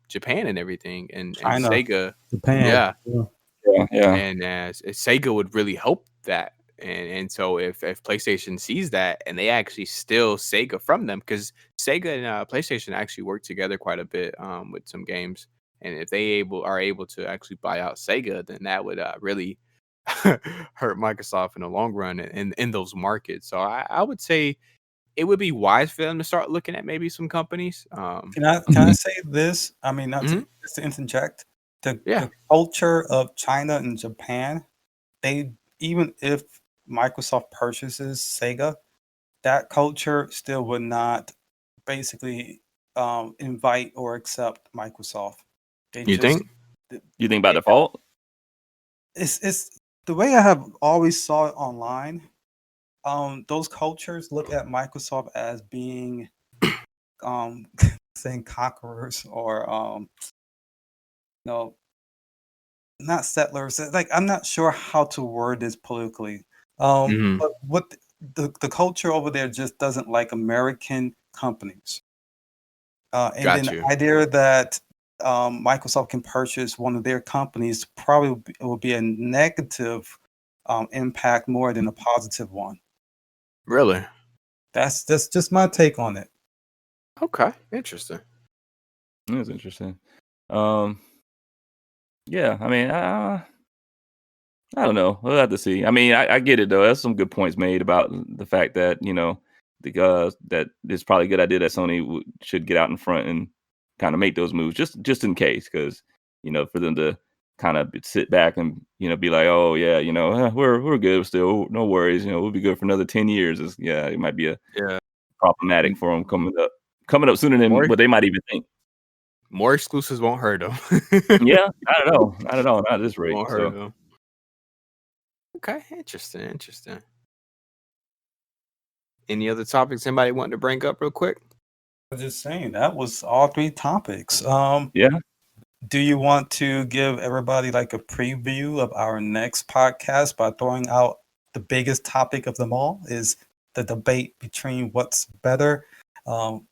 Japan and everything, and China, Sega, Japan. yeah, Yeah. Yeah. Yeah. and Sega would really hope that, and so if PlayStation sees that and they actually steal Sega from them, because Sega and PlayStation actually work together quite a bit with some games, and if they are able to actually buy out Sega, then that would really hurt Microsoft in the long run in those markets. So I would say it would be wise for them to start looking at maybe some companies. Can I Mhm. say this? I mean, not to Mhm, just to interject. The yeah, the culture of China and Japan, they even if Microsoft purchases Sega, that culture still would not basically invite or accept Microsoft. They you just think? th- You think by they don't. default? It's the way I have always saw it online. Those cultures look at Microsoft as being um saying conquerors or no, not settlers. Like I'm not sure how to word this politically. Mhm, But what the culture over there just doesn't like American companies. And then got the you. idea that Microsoft can purchase one of their companies probably will be a negative impact more than a positive one. Really? That's just my take on it. Okay, interesting. That's interesting. Um, yeah, I mean, I don't know. We'll have to see. I mean, I get it though. There's some good points made about the fact that that it's probably a good idea that Sony should get out in front and kind of make those moves just in case, because for them to kind of sit back and be like, oh yeah, we're good still, no worries, we'll be good for another 10 years. It might be a Yeah. problematic for them coming up sooner than More what they might even think. more exclusives won't hurt them. Yeah, not at all, not at this rate. Won't hurt So them. Okay, interesting. Any other topics anybody want to bring up real quick? I was just saying that was all 3 topics. yeah, Do you want to give everybody like a preview of our next podcast by throwing out the biggest topic of them all is the debate between what's better,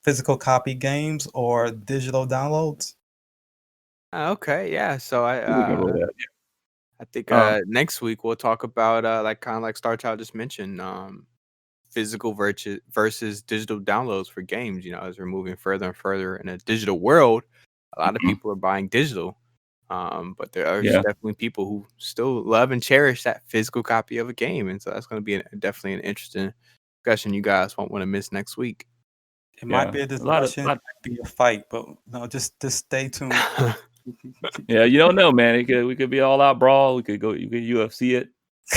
physical copy games or digital downloads? Okay, yeah. So we can roll that. I think Um, next week we'll talk about like kind of like Starchild just mentioned, physical versus digital downloads for games. As we're moving further and further in a digital world, a lot of people are buying digital. But there are Yeah. definitely people who still love and cherish that physical copy of a game, and so that's going to be definitely an interesting discussion you guys won't want to miss next week. It might Yeah, be a a lot of, discussion, it might be a fight, but no, just stay tuned. yeah. You don't know, man. We could be all out brawl. We could UFC it.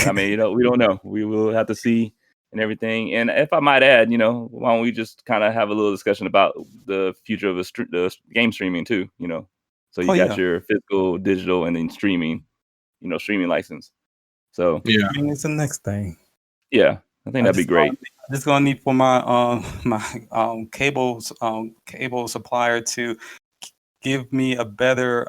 I mean, we don't know. We will have to see and everything. And if I might add, why don't we just kind of have a little discussion about the future of the game streaming too? So you Oh got yeah, your physical, digital, and then streaming. Streaming license. So Yeah. I mean it's the next thing. yeah, I think that'd be great. Just gonna need for my my cable supplier to give me a better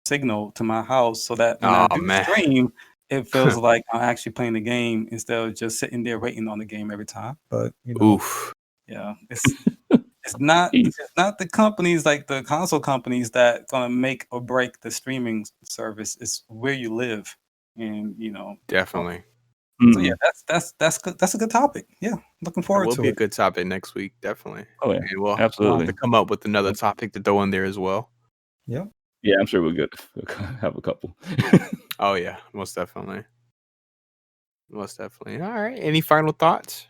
signal to my house so that when I Oh do man. stream, it feels like I'm actually playing the game instead of just sitting there waiting on the game every time. But Oof. yeah, it's not Jeez. the companies like the console companies that gonna make or break the streaming service. It's where you live, and Definitely. So yeah, Mhm. that's good. That's a good topic. Yeah, looking That forward will to be a it. good topic next week, definitely. Oh yeah, And we'll have absolutely. to come up with another topic to throw in there as well. Yeah. Yeah, I'm sure we'll have a couple. Oh yeah, most definitely. Most definitely. All right. Any final thoughts?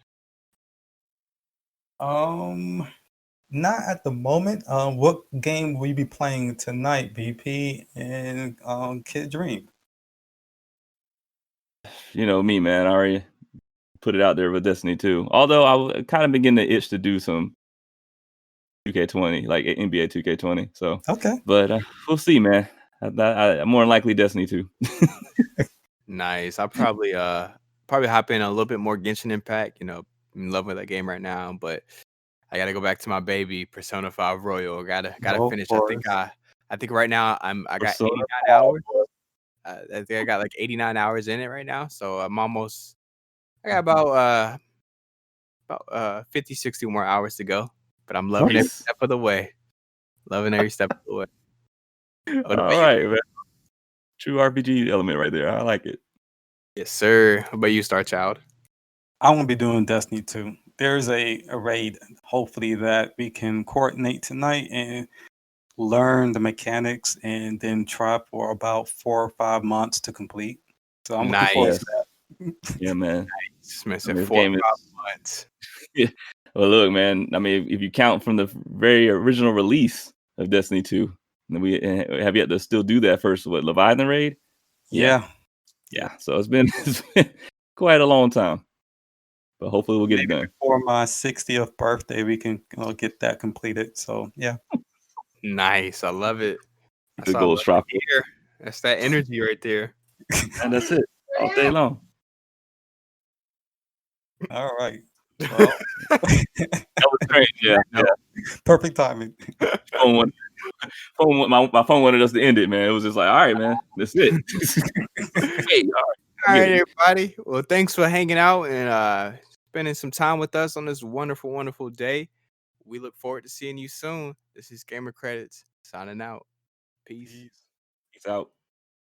Not at the moment. What game will you be playing tonight, BP and Kid Dream? Me, man. I already put it out there with Destiny 2. Although I kind of begin to itch to do some 2K20, like NBA 2K20. So, Okay. but we'll see, man. More than likely Destiny 2. Nice. I'll probably hop in a little bit more Genshin Impact. I'm in love with that game right now, but I gotta go back to my baby Persona 5 Royal. Gotta Of finish. course. I think right now I got Persona 89 5, hours. I think I got like 89 hours in it right now. So I got about 50, 60 more hours to go. But I'm loving every Nice. step of the way. Loving every step of the way. What about All you? right, man. True RPG element right there. I like it. Yes, sir. What about you, Starchild? I'm gonna be doing Destiny 2. There's a raid, hopefully, that we can coordinate tonight and learn the mechanics and then try for about 4 or 5 months to complete. So I'm looking forward Nice. Yes. to that. Yeah, man. Smith I mean, said this 4 or game 5 is. months. Yeah. Well, look, man. I mean, if you count from the very original release of Destiny 2, then we have yet to still do that first Leviathan raid. Yeah. Yeah. So it's been quite a long time, but hopefully we'll get it Maybe done. before my 60th birthday, we can get that completed. So yeah. Nice. I love it. That's Good what I gold love to strap, hear. That's that energy right there. and that's it all day long. All right. Well, That was great. Yeah. perfect timing. Phone one, my phone wanted us to end it, man. It was just like, all right, man, that's it. Hey, all right. All right, everybody. Well, thanks for hanging out and spending some time with us on this wonderful, wonderful day. We look forward to seeing you soon. This is GamerCredits signing out. Peace. Peace out.